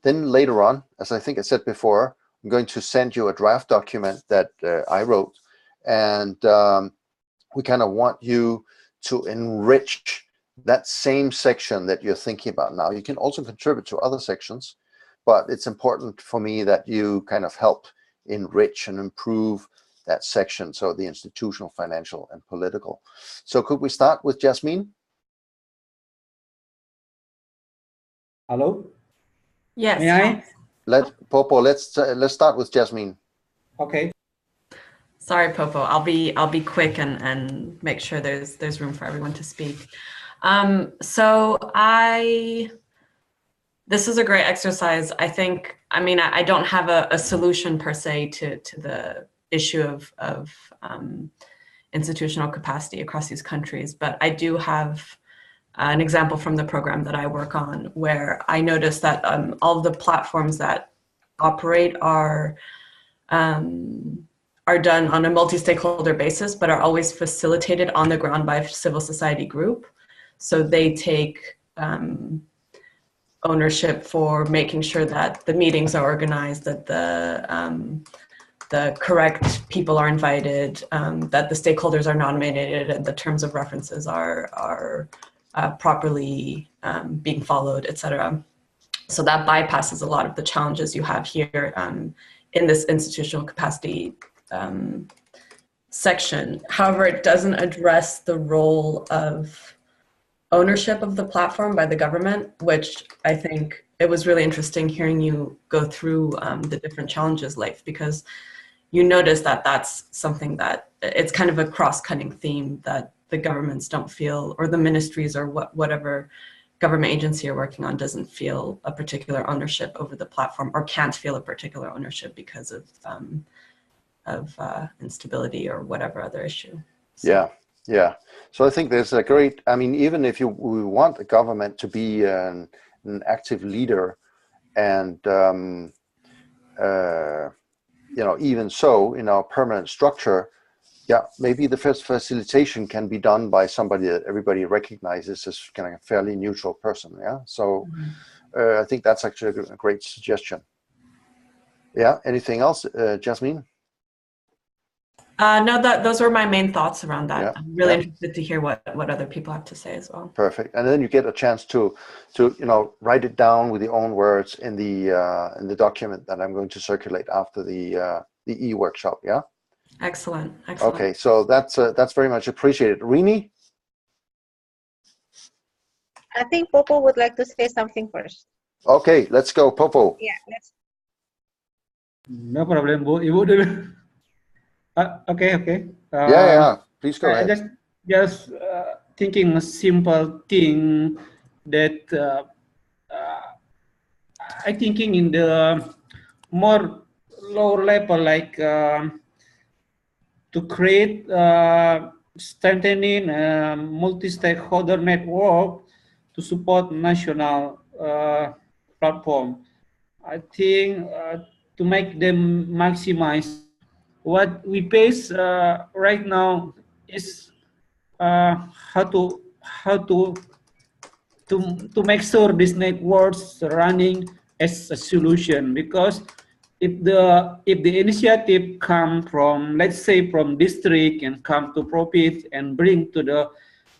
Then later on, as I think I said before, I'm going to send you a draft document that I wrote, and we kind of want you to enrich that same section that you're thinking about now. You can also contribute to other sections, but it's important for me that you kind of help enrich and improve that section, so the institutional, financial, and political. So could we start with Jasmine? Hello? Yes. May I? Popo, let's start with Jasmine. Okay. Sorry, Popo. I'll be quick and make sure there's room for everyone to speak. This is a great exercise. I think, I mean, I don't have a solution per se to the issue of institutional capacity across these countries, but I do have an example from the program that I work on where I noticed that all of the platforms that operate are done on a multi-stakeholder basis, but are always facilitated on the ground by a civil society group. So they take ownership for making sure that the meetings are organized, that the correct people are invited, that the stakeholders are nominated, and the terms of references are properly being followed, etc. So that bypasses a lot of the challenges you have here in this institutional capacity section. However, it doesn't address the role of ownership of the platform by the government, which I think it was really interesting hearing you go through the different challenges, Leif, because you notice that that's something that it's kind of a cross-cutting theme that the governments don't feel, or the ministries or whatever government agency you're working on doesn't feel a particular ownership over the platform, or can't feel a particular ownership because of instability or whatever other issue. So. Yeah. So I think there's a great, I mean, even if we want the government to be an active leader, and you know, even so, in our permanent structure, yeah, maybe the first facilitation can be done by somebody that everybody recognizes as kind of a fairly neutral person. Yeah. So I think that's actually a great suggestion. Yeah. Anything else, Jasmine? No, those were my main thoughts around that. Yeah, I'm really interested to hear what other people have to say as well. Perfect. And then you get a chance to you know, write it down with your own words in the document that I'm going to circulate after the e-workshop. Yeah. Excellent. Okay, so that's very much appreciated. Rini? I think Popo would like to say something first. Okay, let's go, Popo. Yeah, let's. No problem, Bu. Ibu dulu. Okay. Yeah. Please go ahead. Just thinking a simple thing that I thinking in the more lower level, like to create strengthening multi-stakeholder network to support national platform. I think to make them maximize what we face right now is how to to make sure this networks running as a solution. Because if the initiative come from, let's say, from district and come to profit and bring to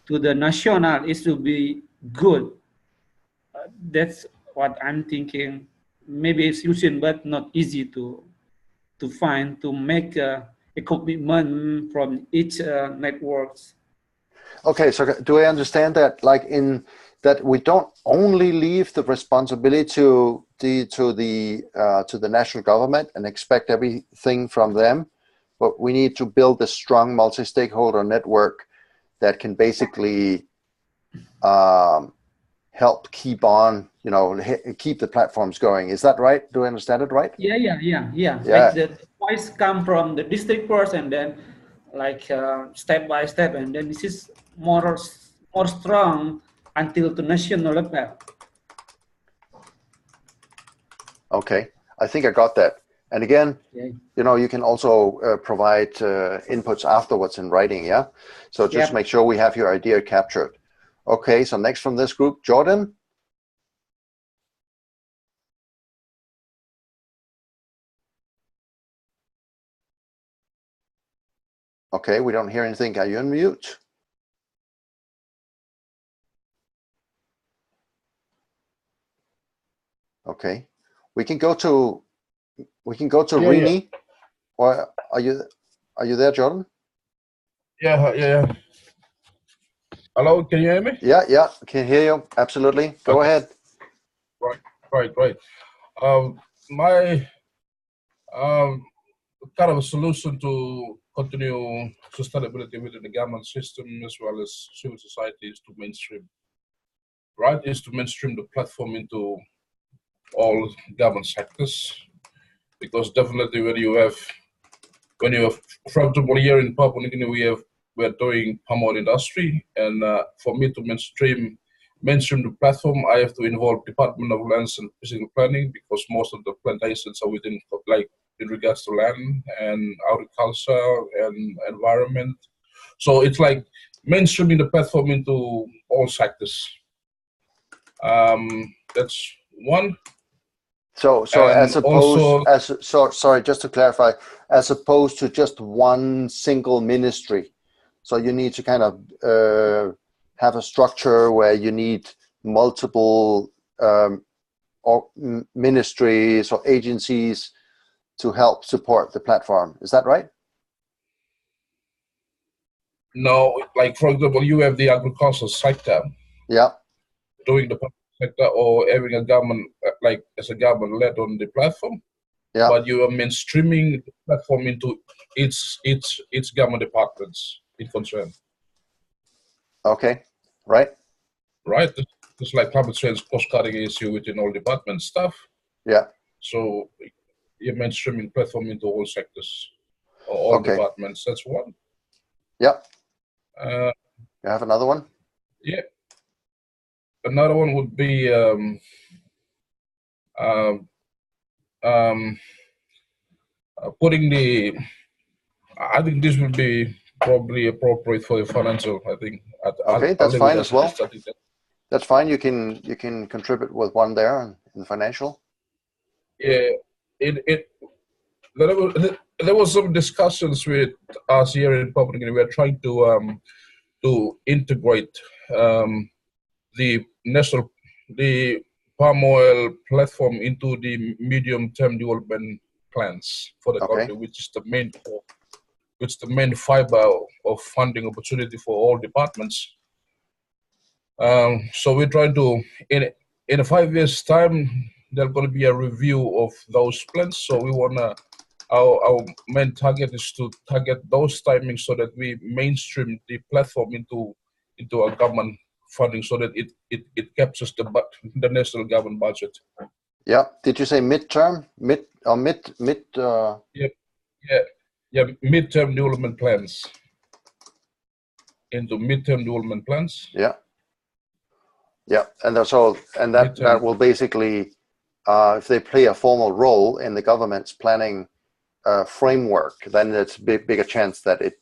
the national, it will be good. That's what I'm thinking. Maybe a solution, but not easy to find, to make a commitment from each networks. Okay, so do I understand that, like, in that we don't only leave the responsibility to the national government and expect everything from them, but we need to build a strong multi-stakeholder network that can basically help keep on, keep the platforms going. Is that right? Do I understand it right? Yeah. Yeah. Like the voice come from the district first, and then like step by step, and then this is more strong until to national level. Okay, I think I got that. And again, you can also provide inputs afterwards in writing, yeah? So just make sure we have your idea captured. Okay, so next from this group, Jordan. Okay, we don't hear anything. Are you on mute? Okay, we can go to Rini. Or are you there, Jordan? Yeah. Hello, can you hear me? Yeah, I can hear you. Absolutely. Go ahead. Right. My kind of a solution to continue sustainability within the government system as well as civil society is to mainstream. Right, is to mainstream the platform into all government sectors, because definitely when you have, for example, here in Papua New Guinea, we're doing palm oil industry, and for me to mainstream the platform, I have to involve Department of Lands and Physical Planning, because most of the plantations are within, like, in regards to land and agriculture and environment. So it's like mainstreaming the platform into all sectors. That's one. So as opposed, sorry, just to clarify, as opposed to just one single ministry. So you need to kind of have a structure where you need multiple ministries or agencies to help support the platform. Is that right? No, like, for example, you have the agricultural sector. Yeah. Doing the public sector, or having a government, like as a government led on the platform. Yeah. But you are mainstreaming the platform into its government departments in concern. Okay. Right. Right. It's like climate change cost-cutting issue within all department stuff. Yeah. So you're mainstreaming platform into all sectors, or all departments. That's one. Yeah. You have another one? Yeah. Another one would be putting the. I think this would be probably appropriate for the financial. I think. Okay, that's fine as well. That's fine. You can contribute with one there in the financial. Yeah, there was some discussions with us here in Papua New Guinea. We are trying to integrate the palm oil platform into the medium-term development plans for the country, which is the main fiber of funding opportunity for all departments. So we're trying to, in 5 years' time, there's going to be a review of those plans. So we want to, our main target is to target those timings so that we mainstream the platform into our government funding, so that it captures the national government budget. Yeah. Did you say midterm? Mid? Yeah. Midterm development plans. Into midterm development plans. Yeah. Yeah, and that will basically, if they play a formal role in the government's planning framework, then it's a bigger chance that it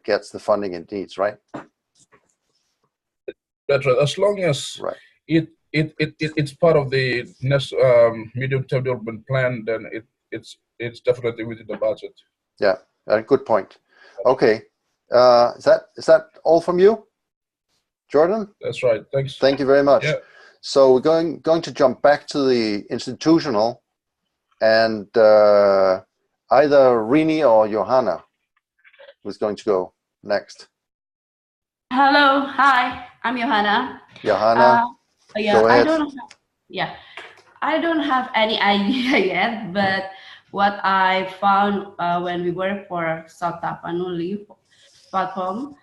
gets the funding it needs, right? That's right. As long as it's part of the next medium-term development plan, then it's definitely within the budget. Yeah, good point. Okay, is that all from you, Jordan? That's right. Thanks. Thank you very much. Yeah. So we're going to jump back to the institutional, and either Rini or Johanna who's going to go next. Hello, hi, I'm Johanna. Johanna, Yeah, go ahead. I don't have any idea yet, but what I found when we work for South Tapanuli platform,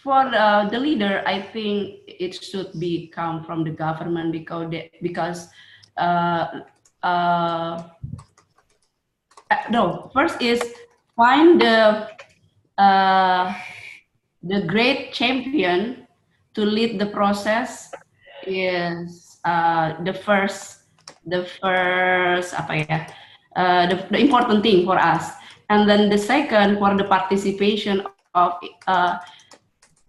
for the leader, I think it should come from the government because no, first is find the great champion to lead the process is the first apa ya, the important thing for us, and then the second for the participation of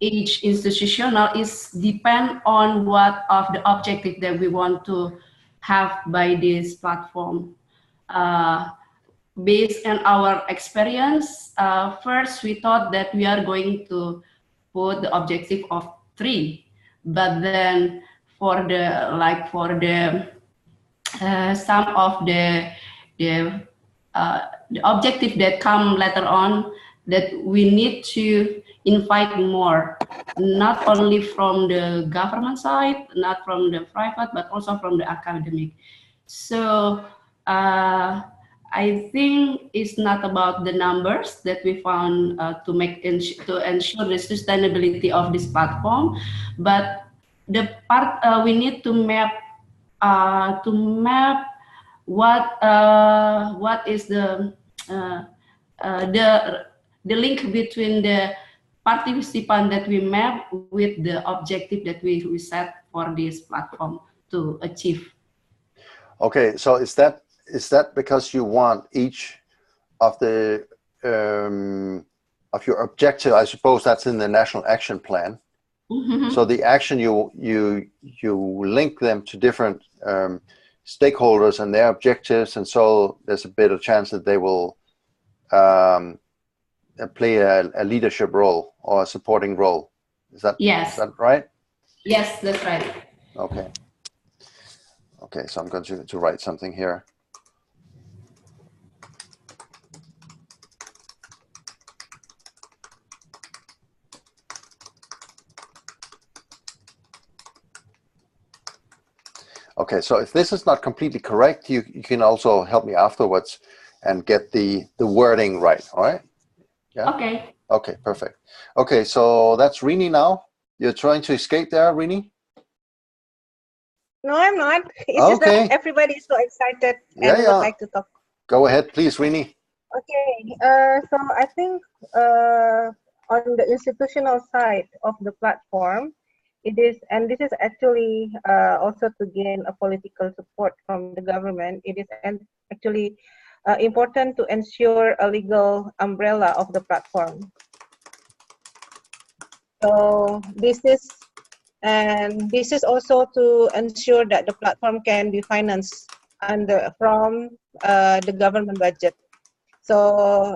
each institutional is depend on what of the objective that we want to have by this platform. Based on our experience, first we thought that we are going to put the objective of 3, but then for the some of the objective that come later on, that we need to invite more, not only from the government side, not from the private, but also from the academic. So I think it's not about the numbers that we found to ensure the sustainability of this platform, but the part we need to map what is the link between the participant that we map with the objective that we set for this platform to achieve. Okay, so is that because you want each of the of your objective? I suppose that's in the National Action Plan. Mm-hmm. So the action you link them to different stakeholders and their objectives, and so there's a bit of chance that they will play a leadership role or a supporting role. Yes. Is that right? Yes, that's right. Okay. Okay, so I'm going to write something here. Okay, so if this is not completely correct, you can also help me afterwards and get the wording right, all right? Yeah? Okay. Okay, perfect. Okay, so that's Rini now. You're trying to escape there, Rini? No, I'm not. It's Okay. just that everybody is so excited and would like to talk. Go ahead, please, Rini. Okay, so I think on the institutional side of the platform, it is, and this is actually also to gain a political support from the government, it is actually important to ensure a legal umbrella of the platform. So this is also to ensure that the platform can be financed from the government budget. So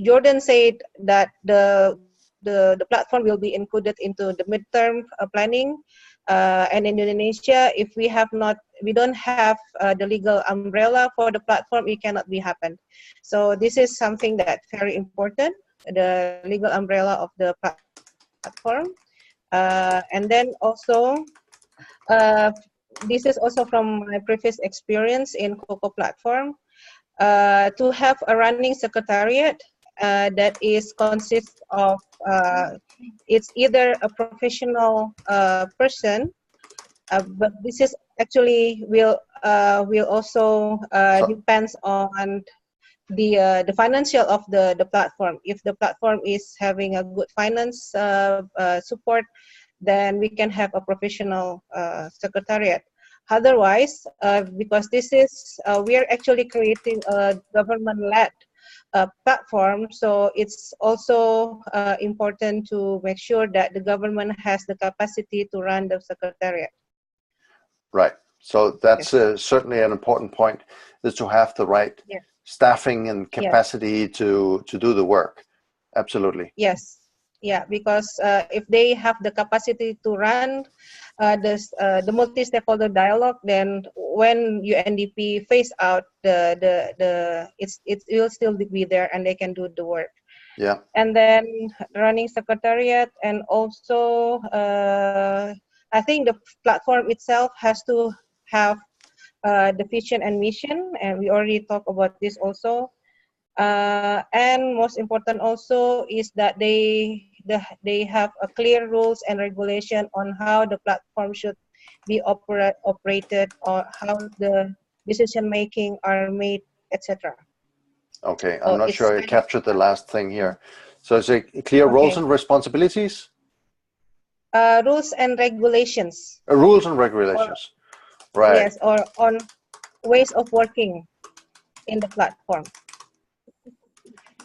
Jordan said that the platform will be included into the midterm planning, and in Indonesia, if we don't have the legal umbrella for the platform, it cannot be happen. So this is something that's very important, the legal umbrella of the platform. And then also, this is also from my previous experience in COCO platform, to have a running secretariat that consists of, it's either a professional person, but this is actually will also depends on the financial of the platform. If the platform is having a good finance support, then we can have a professional secretariat. Otherwise, because this is we are actually creating a government-led platform. So it's also important to make sure that the government has the capacity to run the secretariat. Right. So that's certainly an important point, is to have the right staffing and capacity to do the work. Absolutely. Yes. Yeah, because if they have the capacity to run the multi-stakeholder dialogue, then when UNDP phase out it will still be there and they can do the work. Yeah. And then running secretariat, and also I think the platform itself has to have the vision and mission, and we already talked about this also. And most important also is that they have a clear rules and regulation on how the platform should be operated, or how the decision making are made, etc. Okay, I'm not sure I captured the last thing here. So is it clear roles and responsibilities? Rules and regulations. Rules and regulations, right. Yes, or on ways of working in the platform.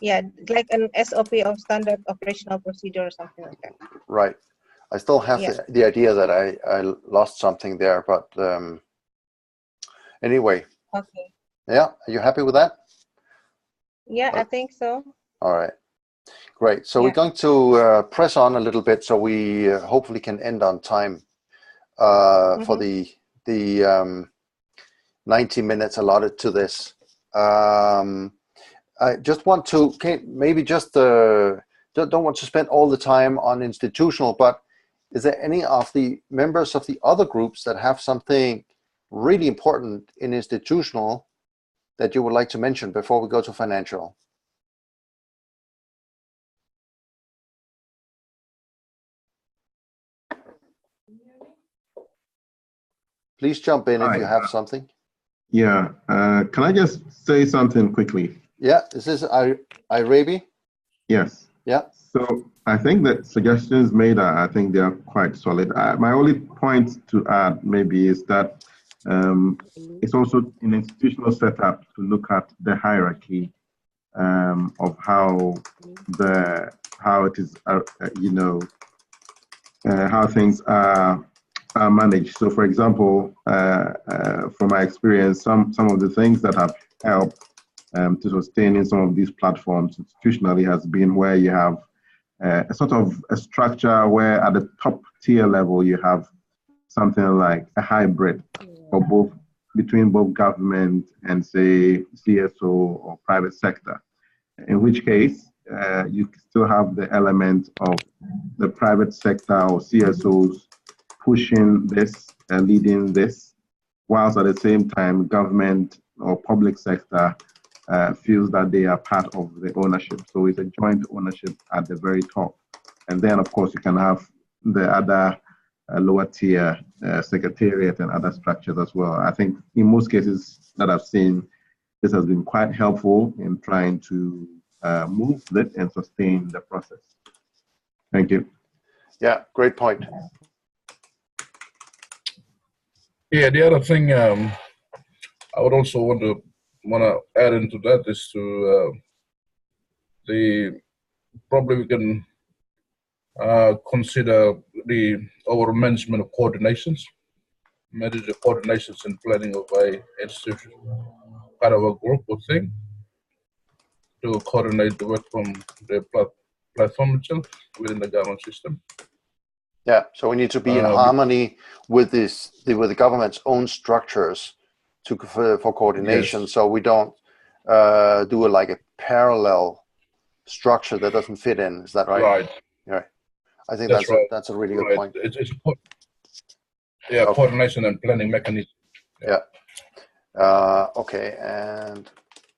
Yeah, like an SOP of standard operational procedure or something like that. Right. I still have the idea that I lost something there, but anyway. Okay. Yeah, are you happy with that? Yeah, I think so. All right. Great. So we're going to press on a little bit, so we hopefully can end on time for the 90 minutes allotted to this. I just want to maybe just don't want to spend all the time on institutional, but is there any of the members of the other groups that have something really important in institutional that you would like to mention before we go to financial? Please jump in if you have something. Yeah, can I just say something quickly? Yeah, is this Irabi? Yes. Yeah. So I think that suggestions made I think they are quite solid. My only point to add maybe is that it's also an institutional setup to look at the hierarchy of how it is, how things are managed. So, for example, from my experience, some of the things that have helped to sustain in some of these platforms institutionally has been where you have a sort of a structure where at the top tier level you have something like a hybrid for between both government and say CSO or private sector, in which case you still have the element of the private sector or CSOs pushing this, leading this, whilst at the same time government or public sector feels that they are part of the ownership. So it's a joint ownership at the very top. And then, of course, you can have the other lower tier secretariat and other structures as well. I think in most cases that I've seen, this has been quite helpful in trying to move it and sustain the process. Thank you. Yeah, great point. Yeah, the other thing I would also want to add into that is to probably we can consider our management of coordinations, manage the coordinations and planning of a institution, part of a group or thing, to coordinate the work from the platform itself within the government system. Yeah, so we need to be in harmony with the government's own structures for coordination. Yes. So we don't do like a parallel structure that doesn't fit in. Is that right? Right. Yeah, I think that's a really good point. It's coordination and planning mechanism. Yeah. Okay, and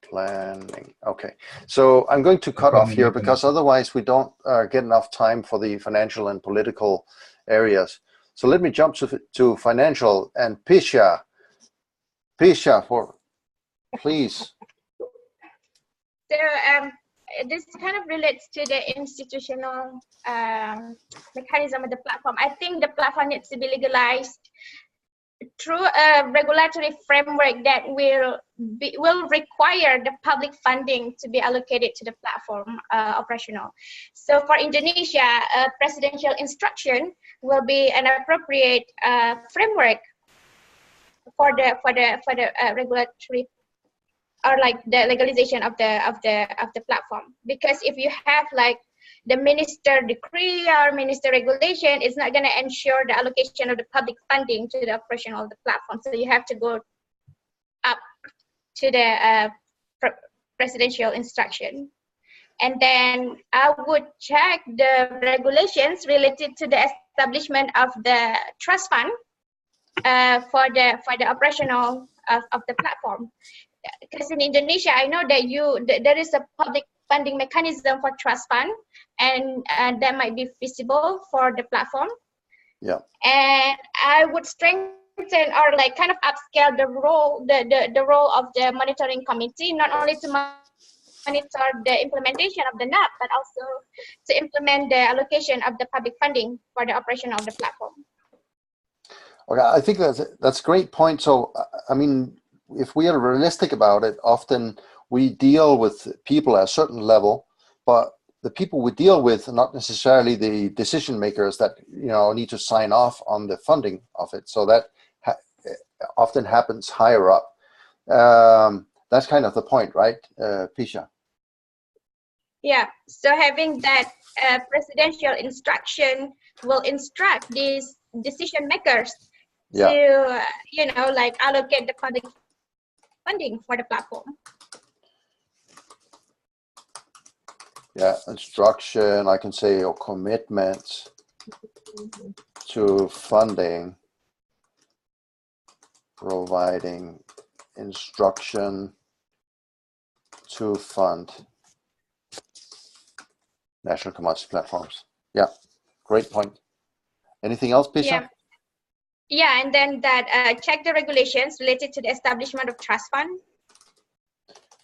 planning. Okay, so I'm going to cut off here because otherwise we don't get enough time for the financial and political areas. So let me jump to financial, and Pisha, please. So this kind of relates to the institutional mechanism of the platform. I think the platform needs to be legalized through a regulatory framework that will require the public funding to be allocated to the platform operational. So for Indonesia, a presidential instruction will be an appropriate framework for the regulatory or like the legalization of the platform. Because if you have like the minister decree or minister regulation, it's not going to ensure the allocation of the public funding to the operation of the platform. So you have to go up to the presidential instruction. And then I would check the regulations related to the establishment of the trust fund for the operational of the platform. Because in Indonesia, I know that there is a public funding mechanism for trust fund, and that might be feasible for the platform. Yeah. And I would strengthen or like kind of upscale the role of the monitoring committee, not only to monitor the implementation of the NAP, but also to implement the allocation of the public funding for the operation of the platform. Okay, I think that's a great point. So, I mean, if we are realistic about it, often we deal with people at a certain level, but the people we deal with are not necessarily the decision makers that need to sign off on the funding of it. So that often happens higher up. That's kind of the point, right, Pisha? Yeah. So having that presidential instruction will instruct these decision makers to like allocate the public funding for the platform. Yeah, instruction, I can say, or commitment to funding, providing instruction to fund national commodity platforms. Yeah, great point. Anything else, Pisha? Yeah, and then that check the regulations related to the establishment of trust fund.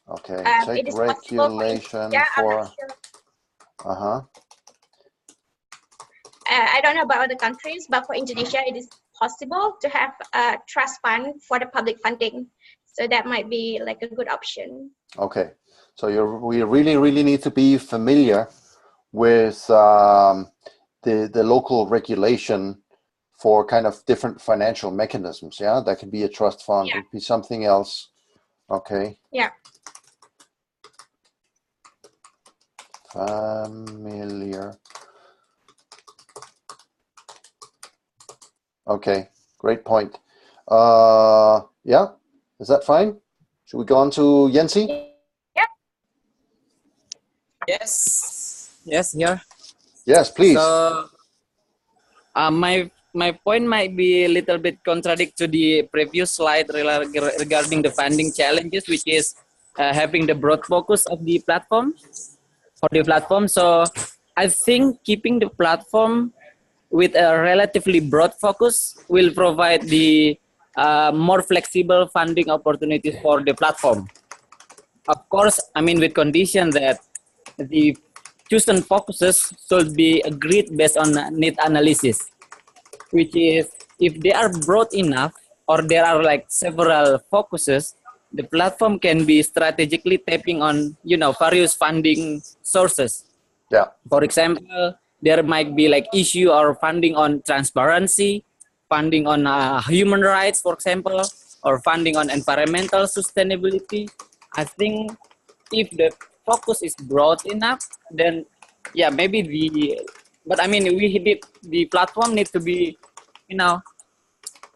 Okay, check regulation for. I don't know about other countries, but for Indonesia, it is possible to have a trust fund for the public funding. So that might be like a good option. Okay, so we really need to be familiar with the local regulation for kind of different financial mechanisms. Yeah, that could be a trust fund, it could be something else. Okay. Yeah. Familiar. Okay, great point. Yeah, is that fine? Should we go on to Yancy? Yeah. Yes, here. Yes, please. So, my point might be a little bit contradict to the previous slide regarding the funding challenges, which is having the broad focus of the platform. So I think keeping the platform with a relatively broad focus will provide the more flexible funding opportunities for the platform. Of course, I mean, with condition that the chosen focuses should be agreed based on need analysis, which is if they are broad enough or there are like several focuses, the platform can be strategically tapping on, various funding sources. Yeah. For example, there might be like issue or funding on transparency, funding on human rights, for example, or funding on environmental sustainability. I think if the focus is broad enough, then yeah, maybe the platform needs to be,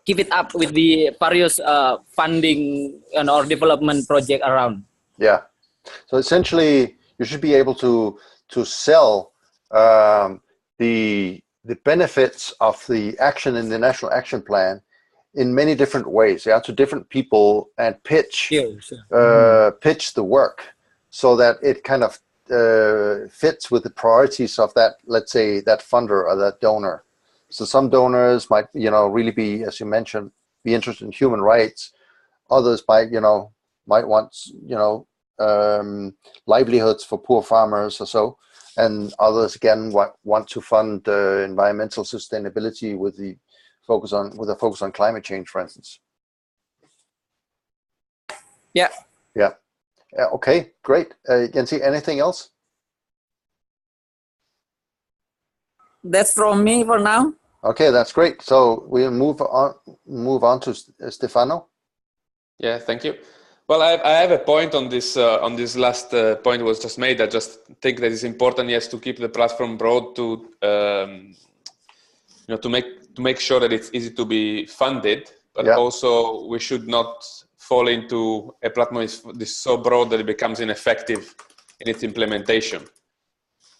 keep it up with the various funding or development project around. Yeah. So essentially, you should be able to sell the benefits of the action in the National Action Plan in many different ways, to different people, and pitch the work so that it kind of fits with the priorities of that, let's say, that funder or that donor. So some donors might, really be, as you mentioned, be interested in human rights. Others might want, livelihoods for poor farmers or so. And others, again, want to fund environmental sustainability with the with a focus on climate change, for instance. Yeah. Yeah. Okay, great. Yancy, anything else? That's from me for now. Okay, that's great. So we'll move on to Stefano. Yeah, thank you. Well, I have a point on this last point was just made. I just think that it's important, yes, to keep the platform broad, to to make sure that it's easy to be funded, but also we should not fall into a platform is so broad that it becomes ineffective in its implementation,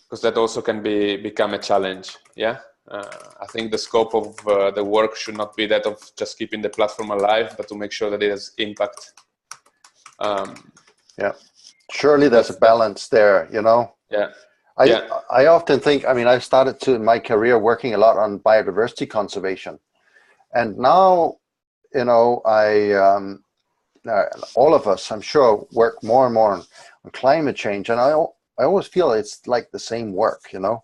because that also can become a challenge. Yeah. I think the scope of the work should not be that of just keeping the platform alive, but to make sure that it has impact. Yeah, surely there's a balance there, you know. Yeah. I often think, I mean, I started my career working a lot on biodiversity conservation, and now, you know, all of us, I'm sure, work more and more on climate change, and I always feel it's like the same work, you know.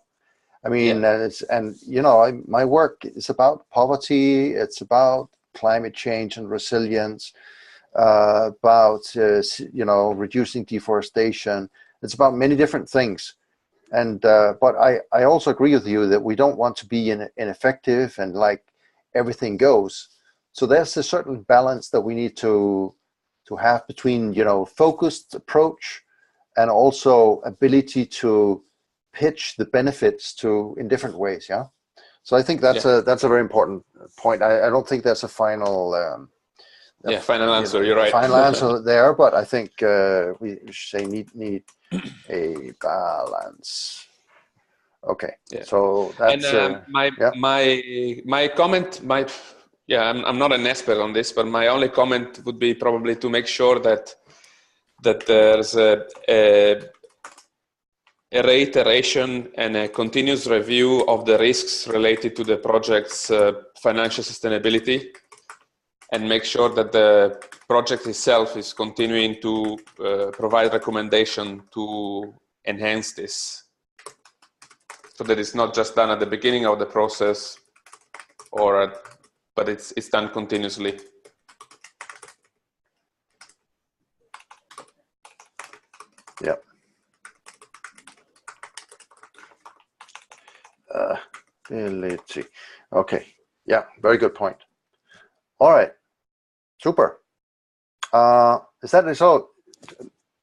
I mean, my work is about poverty. It's about climate change and resilience, about reducing deforestation. It's about many different things. And but I also agree with you that we don't want to be ineffective and like everything goes. So there's a certain balance that we need to have between focused approach and also ability to pitch the benefits in different ways. Yeah. So I think that's a very important point. I don't think there's a final final answer. You're right. Final answer there, but I think we should say need a balance. Okay. Yeah. So that's my comment. I'm not an expert on this, but my only comment would be probably to make sure that there's a reiteration and a continuous review of the risks related to the project's financial sustainability, and make sure that the project itself is continuing to provide recommendation to enhance this, so that it's not just done at the beginning of the process, but it's done continuously. Yeah. Ability. Okay. Yeah. Very good point. All right. Super. Is that it? So,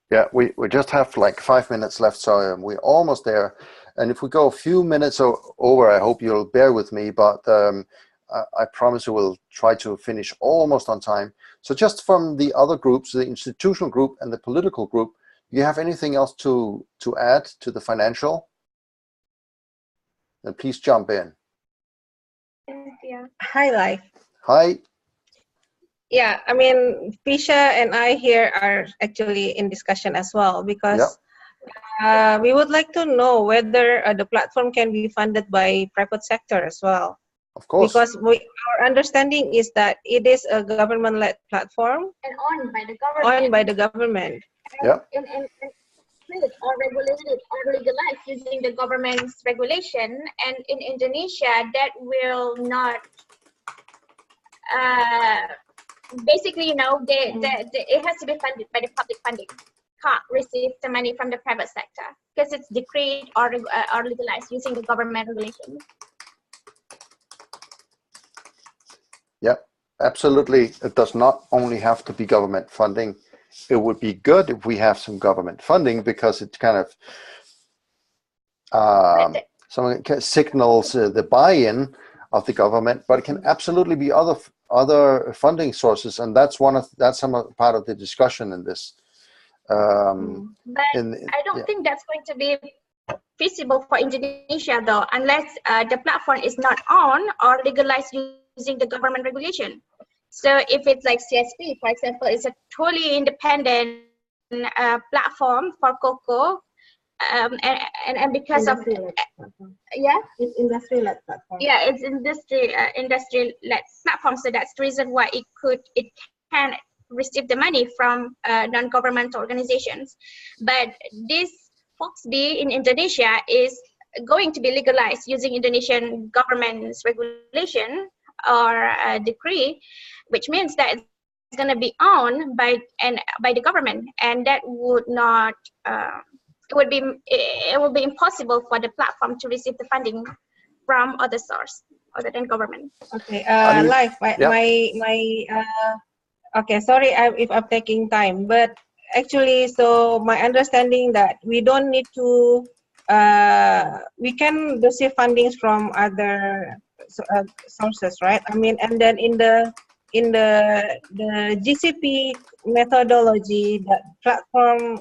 yeah, we just have like 5 minutes left, so we're almost there. And if we go a few minutes over, I hope you'll bear with me, but I promise you will try to finish almost on time. So just from the other groups, the institutional group and the political group, do you have anything else to add to the financial? Then please jump in. Yeah. Hi, Life. Hi. Yeah, I mean, Pisha and I here are actually in discussion as well, because we would like to know whether the platform can be funded by private sector as well. Of course. Because our understanding is that it is a government-led platform and owned by the government. Owned by the government. And or regulated or legalized using the government's regulation, and in Indonesia that will not basically it has to be funded by the public funding. Can't receive the money from the private sector because it's decreed or legalized using the government regulation. Yeah, absolutely. It does not only have to be government funding. It would be good if we have some government funding, because it kind of signals the buy-in of the government, but it can absolutely be other funding sources, and that's some part of the discussion in this. But I don't think that's going to be feasible for Indonesia, though, unless the platform is not owned or legalized using the government regulation. So if it's like CSP, for example, it's a totally independent platform for cocoa, and because of it's industry-led platform. Yeah, it's industry-led platform. So that's the reason why it can receive the money from non-governmental organizations. But this FOXB in Indonesia is going to be legalized using Indonesian government's regulation. or a decree, which means that it's going to be owned by the government, and that would not it would be impossible for the platform to receive the funding from other source other than government. Okay, I mean, Live, yeah. okay, sorry if I'm taking time, but actually, so my understanding that we don't need to, we can receive fundings from other sources, right? I mean, and then in the GCP methodology, that platform,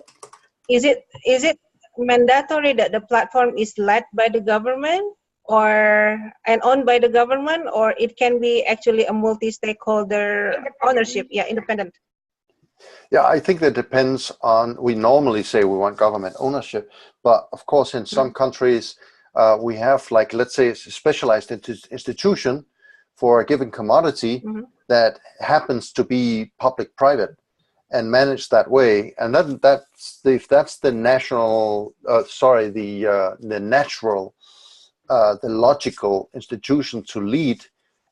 is it mandatory that the platform is led by the government and owned by the government, or it can be actually a multi-stakeholder ownership? Yeah, independent. Yeah, I think that depends on, we normally say we want government ownership, but of course in some countries we have, like, let's say, a specialized institution for a given commodity that happens to be public-private and managed that way, and if that's the national, the natural, the logical institution to lead,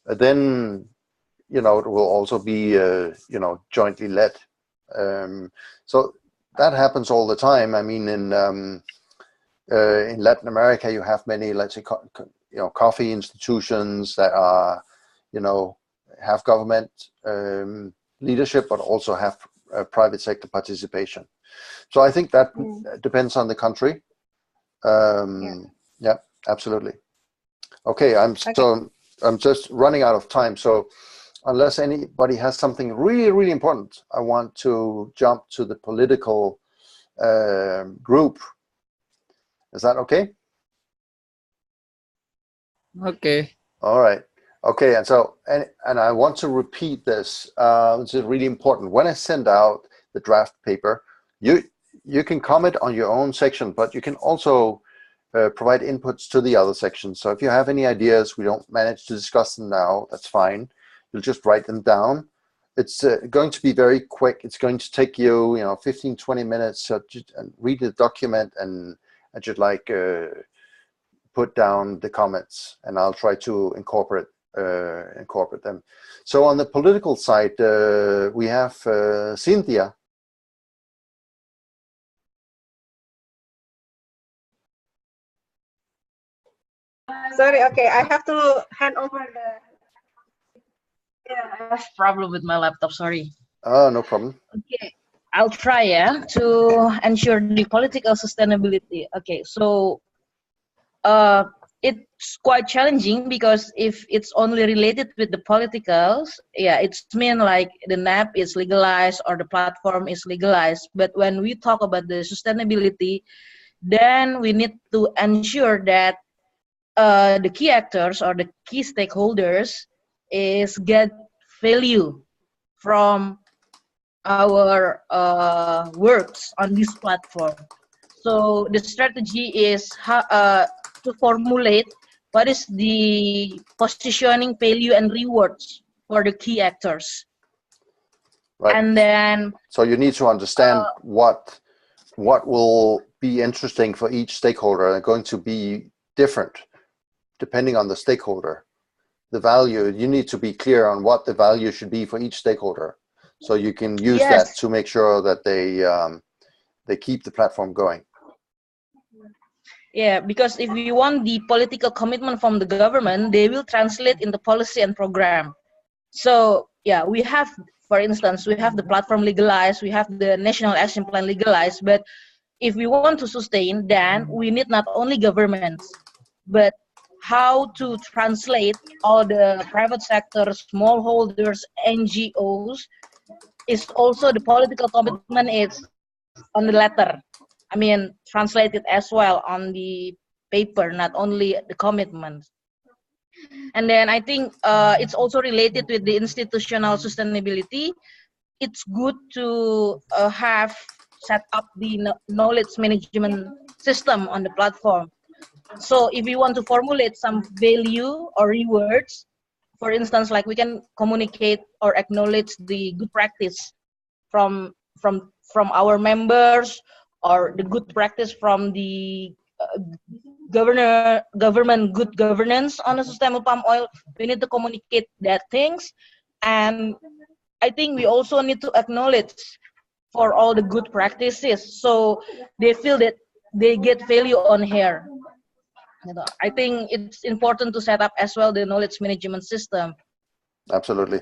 then it will also be jointly led. So that happens all the time. I mean, in Latin America, you have many, let's say, coffee institutions that are, have government leadership, but also have private sector participation. So I think that depends on the country. Yeah, absolutely. Okay, I'm just running out of time. So unless anybody has something really, really important, I want to jump to the political group. Is that okay? Okay. All right. Okay, and so and I want to repeat this. This is really important. When I send out the draft paper, you can comment on your own section, but you can also provide inputs to the other sections. So if you have any ideas, we don't manage to discuss them now, that's fine. You'll just write them down. It's going to be very quick. It's going to take you, 15, 20 minutes to read the document and just like put down the comments, and I'll try to incorporate them. So on the political side, we have Cynthia. Sorry, okay, I have to hand over the. Yeah, I have problem with my laptop. Sorry. Oh, no problem. Okay, I'll try to ensure the political sustainability. Okay, so it's quite challenging because if it's only related with the politicals, it's mean like the NAP is legalized or the platform is legalized. But when we talk about the sustainability, then we need to ensure that the key actors or the key stakeholders is get value from our works on this platform. So the strategy is to formulate what is the positioning, value, and rewards for the key actors. Right. And then, so you need to understand what will be interesting for each stakeholder and going to be different depending on the stakeholder. The value, you need to be clear on what the value should be for each stakeholder, so you can use that to make sure that they keep the platform going. Yeah, because if we want the political commitment from the government, they will translate into policy and program. So we have, for instance, we have the platform legalized, we have the national action plan legalized, but if we want to sustain, then we need not only governments, but how to translate all the private sector, smallholders, NGOs, is also the political commitment is on the letter. I mean, translate it as well on the paper, not only the commitment. And then I think it's also related with the institutional sustainability. It's good to have set up the knowledge management system on the platform. So if we want to formulate some value or rewards, for instance, like we can communicate or acknowledge the good practice from our members, or the good practice from the government good governance on a sustainable palm oil. We need to communicate that things, and I think we also need to acknowledge for all the good practices, so they feel that they get value on here. I think it's important to set up as well the knowledge management system. Absolutely.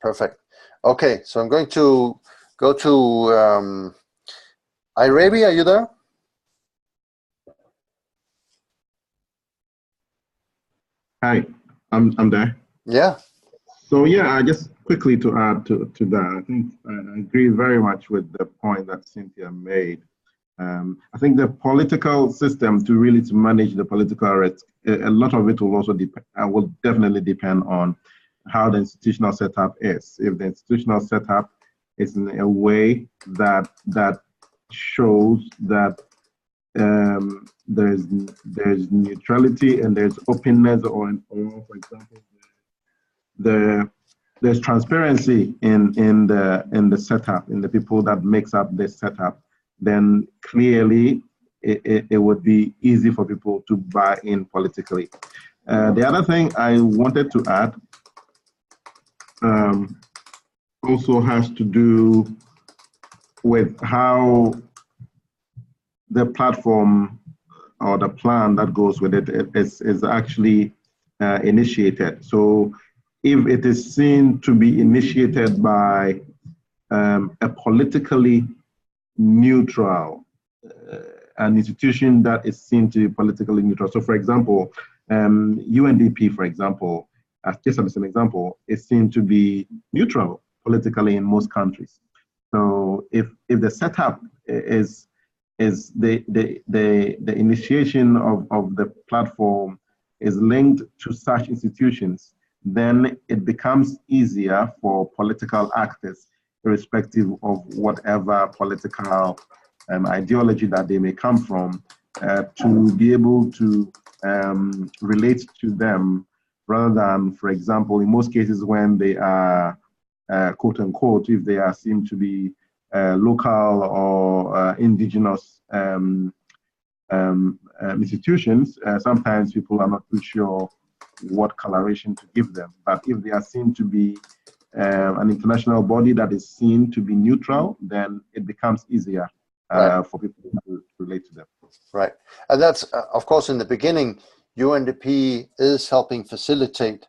Perfect. Okay, so I'm going to go to Irabi, are you there? Hi, I'm there. Yeah. So yeah, just quickly to add to that, I think I agree very much with the point that Cynthia made. I think the political system to really to manage the political risk, a lot of it will also depend, will definitely depend on how the institutional setup is. If the institutional setup is in a way that shows that there's neutrality and there's openness, or for example, there's transparency in the setup, in the people that makes up this setup, then clearly it would be easy for people to buy in politically. The other thing I wanted to add also has to do with how the platform or the plan that goes with it is actually initiated. So if it is seen to be initiated by a politically neutral, an institution that is seen to be politically neutral. So for example, UNDP, for example, just as an example, is seen to be neutral politically in most countries. So if the setup is the initiation of the platform is linked to such institutions, then it becomes easier for political actors, irrespective of whatever political ideology that they may come from, to be able to relate to them, rather than, for example, in most cases when they are quote unquote, if they are seen to be local or indigenous institutions, sometimes people are not too sure what coloration to give them. But if they are seen to be an international body that is seen to be neutral, then it becomes easier for people to relate to them. Right. And that's, of course, in the beginning, UNDP is helping facilitate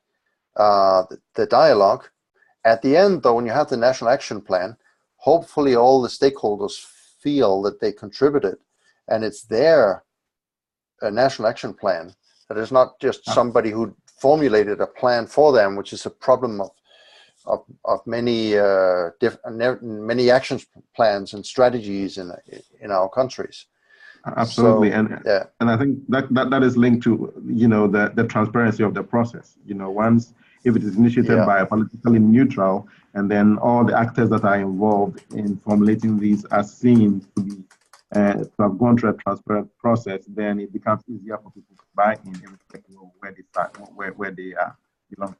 the dialogue. At the end, though, when you have the National Action Plan, hopefully all the stakeholders feel that they contributed, and it's their National Action Plan. That is not just somebody who formulated a plan for them, which is a problem of many many action plans and strategies in our countries. Absolutely, So, and I think that is linked to the transparency of the process. Once if it is initiated by a politically neutral, and then all the actors that are involved in formulating these are seen to be to have gone through a transparent process, then it becomes easier for people to buy in, irrespective of where they start, where they belong.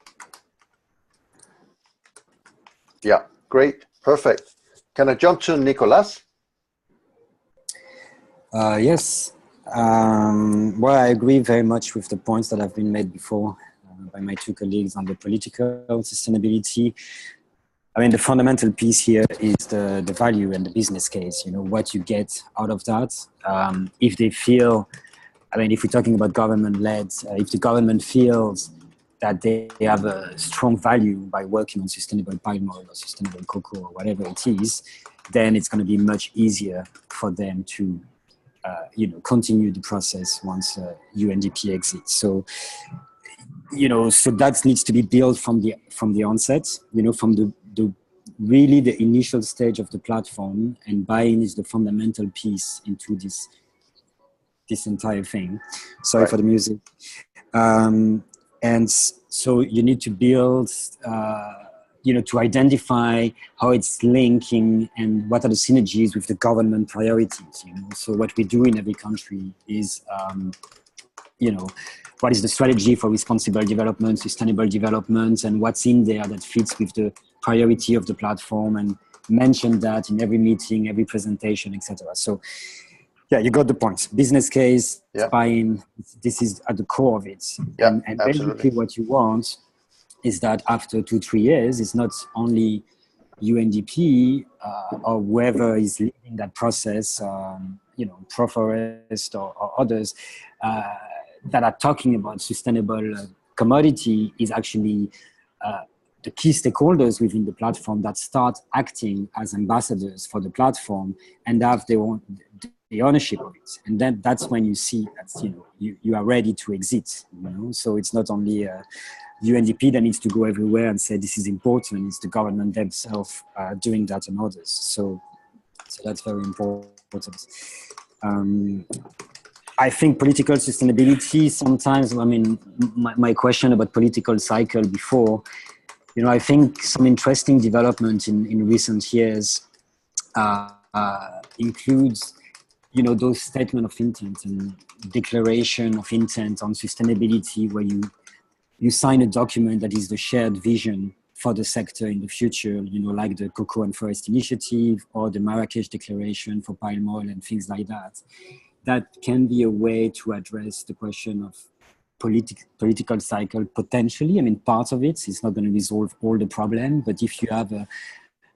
Yeah, great, perfect. Can I jump to Nicolas? Yes. Well, I agree very much with the points that have been made before by my two colleagues on the political sustainability. I mean, the fundamental piece here is the value and the business case, what you get out of that. If they feel, I mean, if we're talking about government-led, if the government feels that they have a strong value by working on sustainable palm oil or sustainable cocoa or whatever it is, then it's going to be much easier for them to continue the process once UNDP exits. So, so that needs to be built from the onset, from the really the initial stage of the platform, and buy-in is the fundamental piece into this entire thing. Sorry for the music. And so you need to build, to identify how it's linking and what are the synergies with the government priorities. So what we do in every country is, what is the strategy for responsible development, sustainable development, and what's in there that fits with the priority of the platform, and mention that in every meeting, every presentation, etc. So yeah, you got the point. Business case, buy-in, this is at the core of it. Yeah, and absolutely. basically what you want is that after 2-3 years, it's not only UNDP or whoever is leading that process, Proforest or others that are talking about sustainable commodity is actually the key stakeholders within the platform that start acting as ambassadors for the platform and have their own, the ownership of it. And then that's when you see that, you are ready to exit, So it's not only UNDP that needs to go everywhere and say this is important, it's the government themselves doing that and others. So that's very important. I think political sustainability sometimes, my question about political cycle before, I think some interesting development in recent years includes, those statement of intent and declaration of intent on sustainability, where you sign a document that is the shared vision for the sector in the future, like the Cocoa and Forest Initiative or the Marrakesh Declaration for palm oil and things like that. That can be a way to address the question of political cycle potentially. Part of it is not going to resolve all the problem, but if you have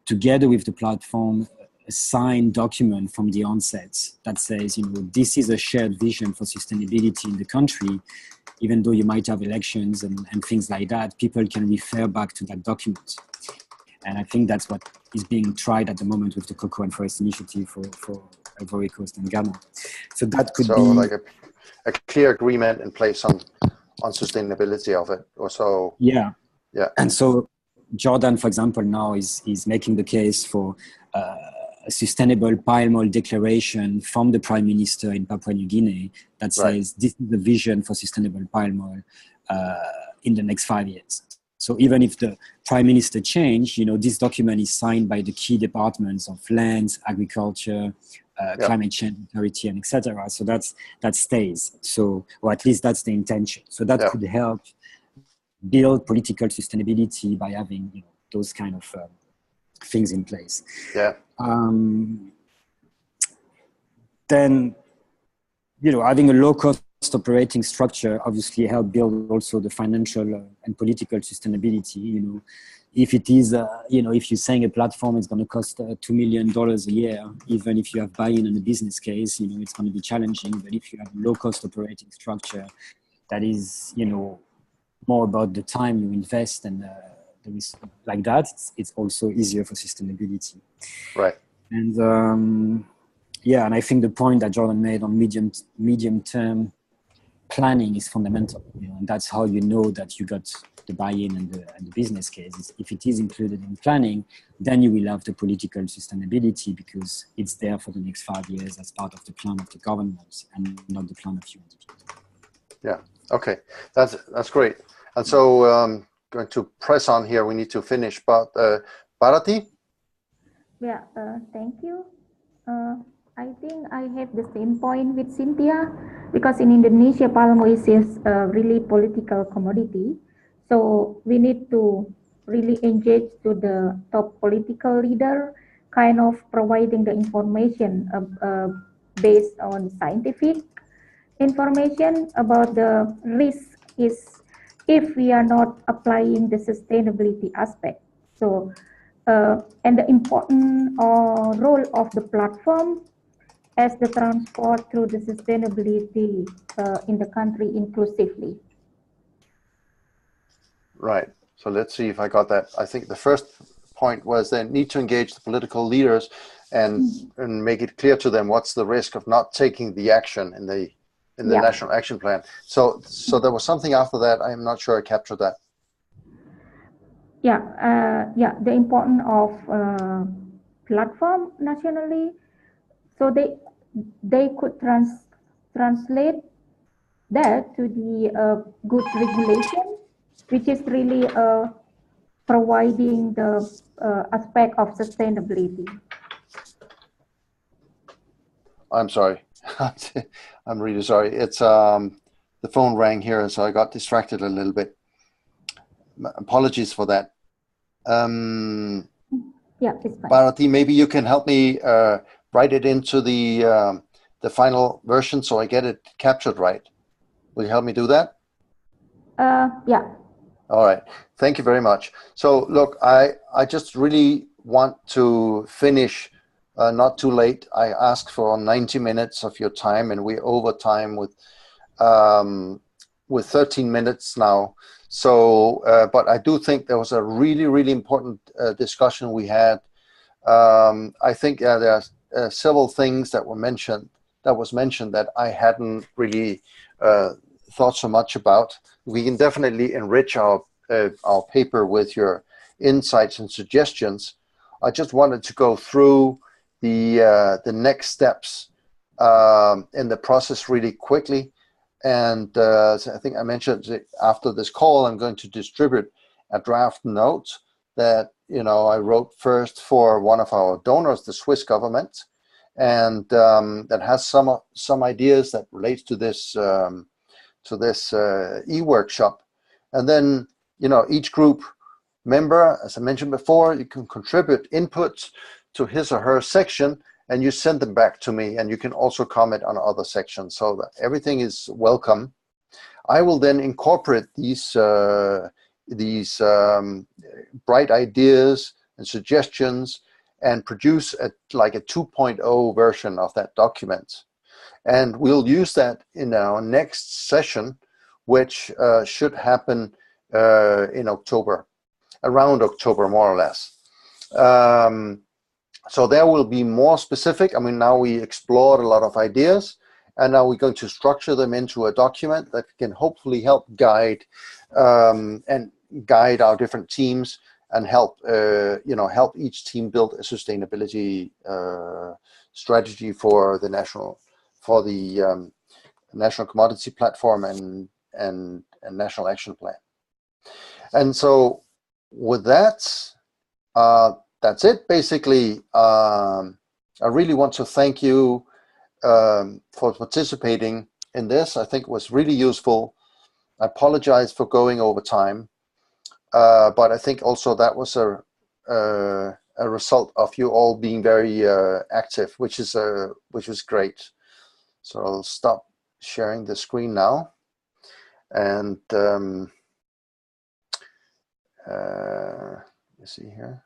together with the platform, a signed document from the onset that says, this is a shared vision for sustainability in the country, even though you might have elections and things like that, people can refer back to that document. And I think that's what is being tried at the moment with the Cocoa and Forest Initiative for Ivory Coast and Ghana. So that could be like a clear agreement in place on sustainability of it, or so. Yeah. Yeah. And so Jordan, for example, now is making the case for a sustainable palm oil declaration from the Prime Minister in Papua New Guinea that says this is the vision for sustainable palm oil in the next 5 years. So even if the Prime Minister change, this document is signed by the key departments of lands, agriculture, climate change authority, and etc. So that stays. So, or at least that's the intention. So that could help build political sustainability by having those kind of things in place. Yeah. Then, having a low-cost operating structure obviously help build also the financial and political sustainability. If it is, if you're saying a platform is going to cost $2 million a year, even if you have buy-in on the business case, it's going to be challenging. But if you have a low-cost operating structure that is, more about the time you invest and there is like that, it's also easier for sustainability. Right. And and I think the point that Jordan made on medium-term planning is fundamental. And that's how you know that you got the buy-in and the business case. If it is included in planning, then you will have the political sustainability because it's there for the next 5 years as part of the plan of the government and not the plan of UNDP. Yeah. Okay. That's great. And so going to press on here. We need to finish, but Bharati? Yeah, thank you. I think I have the same point with Cynthia, because in Indonesia, palm oil is a really political commodity. So we need to really engage to the top political leader, kind of providing the information based on scientific information about the risk is if we are not applying the sustainability aspect. So, and the important role of the platform as the transport through the sustainability in the country inclusively. Right. So let's see if I got that. I think the first point was they need to engage the political leaders and make it clear to them what's the risk of not taking the action in the National Action Plan. So there was something after that. I'm not sure I captured that. The importance of platform nationally, so they could translate that to the good regulation, which is really providing the aspect of sustainability. I'm sorry. I'm really sorry. It's the phone rang here, so I got distracted a little bit. Apologies for that. Yeah, it's fine. Bharati, maybe you can help me write it into the final version so I get it captured right. Will you help me do that? Yeah. All right. Thank you very much. So look, I just really want to finish not too late. I asked for 90 minutes of your time, and we're over time with 13 minutes now. So, but I do think there was a really, really important discussion we had. I think there are several things that were mentioned that I hadn't really thought so much about. We can definitely enrich our paper with your insights and suggestions. I just wanted to go through the next steps in the process really quickly. And so I think I mentioned that after this call, I'm going to distribute a draft note that I wrote first for one of our donors, the Swiss government, and that has some ideas that relates to this e-workshop. And then each group member, as I mentioned before, you can contribute inputs to his or her section, and you send them back to me, and you can also comment on other sections, so that everything is welcome. I will then incorporate these bright ideas and suggestions and produce like a 2.0 version of that document. And we'll use that in our next session, which should happen in October, around October, more or less. So there will be more specific. I mean, now we explored a lot of ideas, and now we're going to structure them into a document that can hopefully help guide our different teams and help help each team build a sustainability strategy for the national commodity platform and national action plan. And so with that, that's it basically. I really want to thank you for participating in this. I think it was really useful. I apologize for going over time, but I think also that was a result of you all being very active, which was great. So I'll stop sharing the screen now, and let's see here.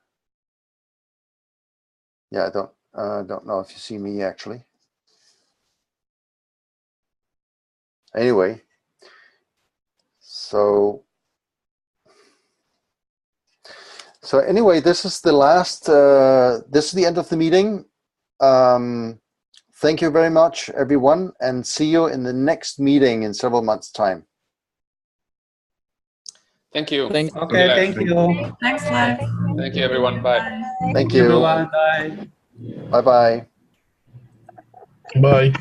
Yeah, I don't know if you see me actually. Anyway, so anyway, this is the last. This is the end of the meeting. Thank you very much, everyone, and see you in the next meeting in several months' time. Thank you. Okay, thank you. Thanks, Leif. Thank you, everyone. Bye. Thank you. Everyone, bye. Bye-bye. Bye.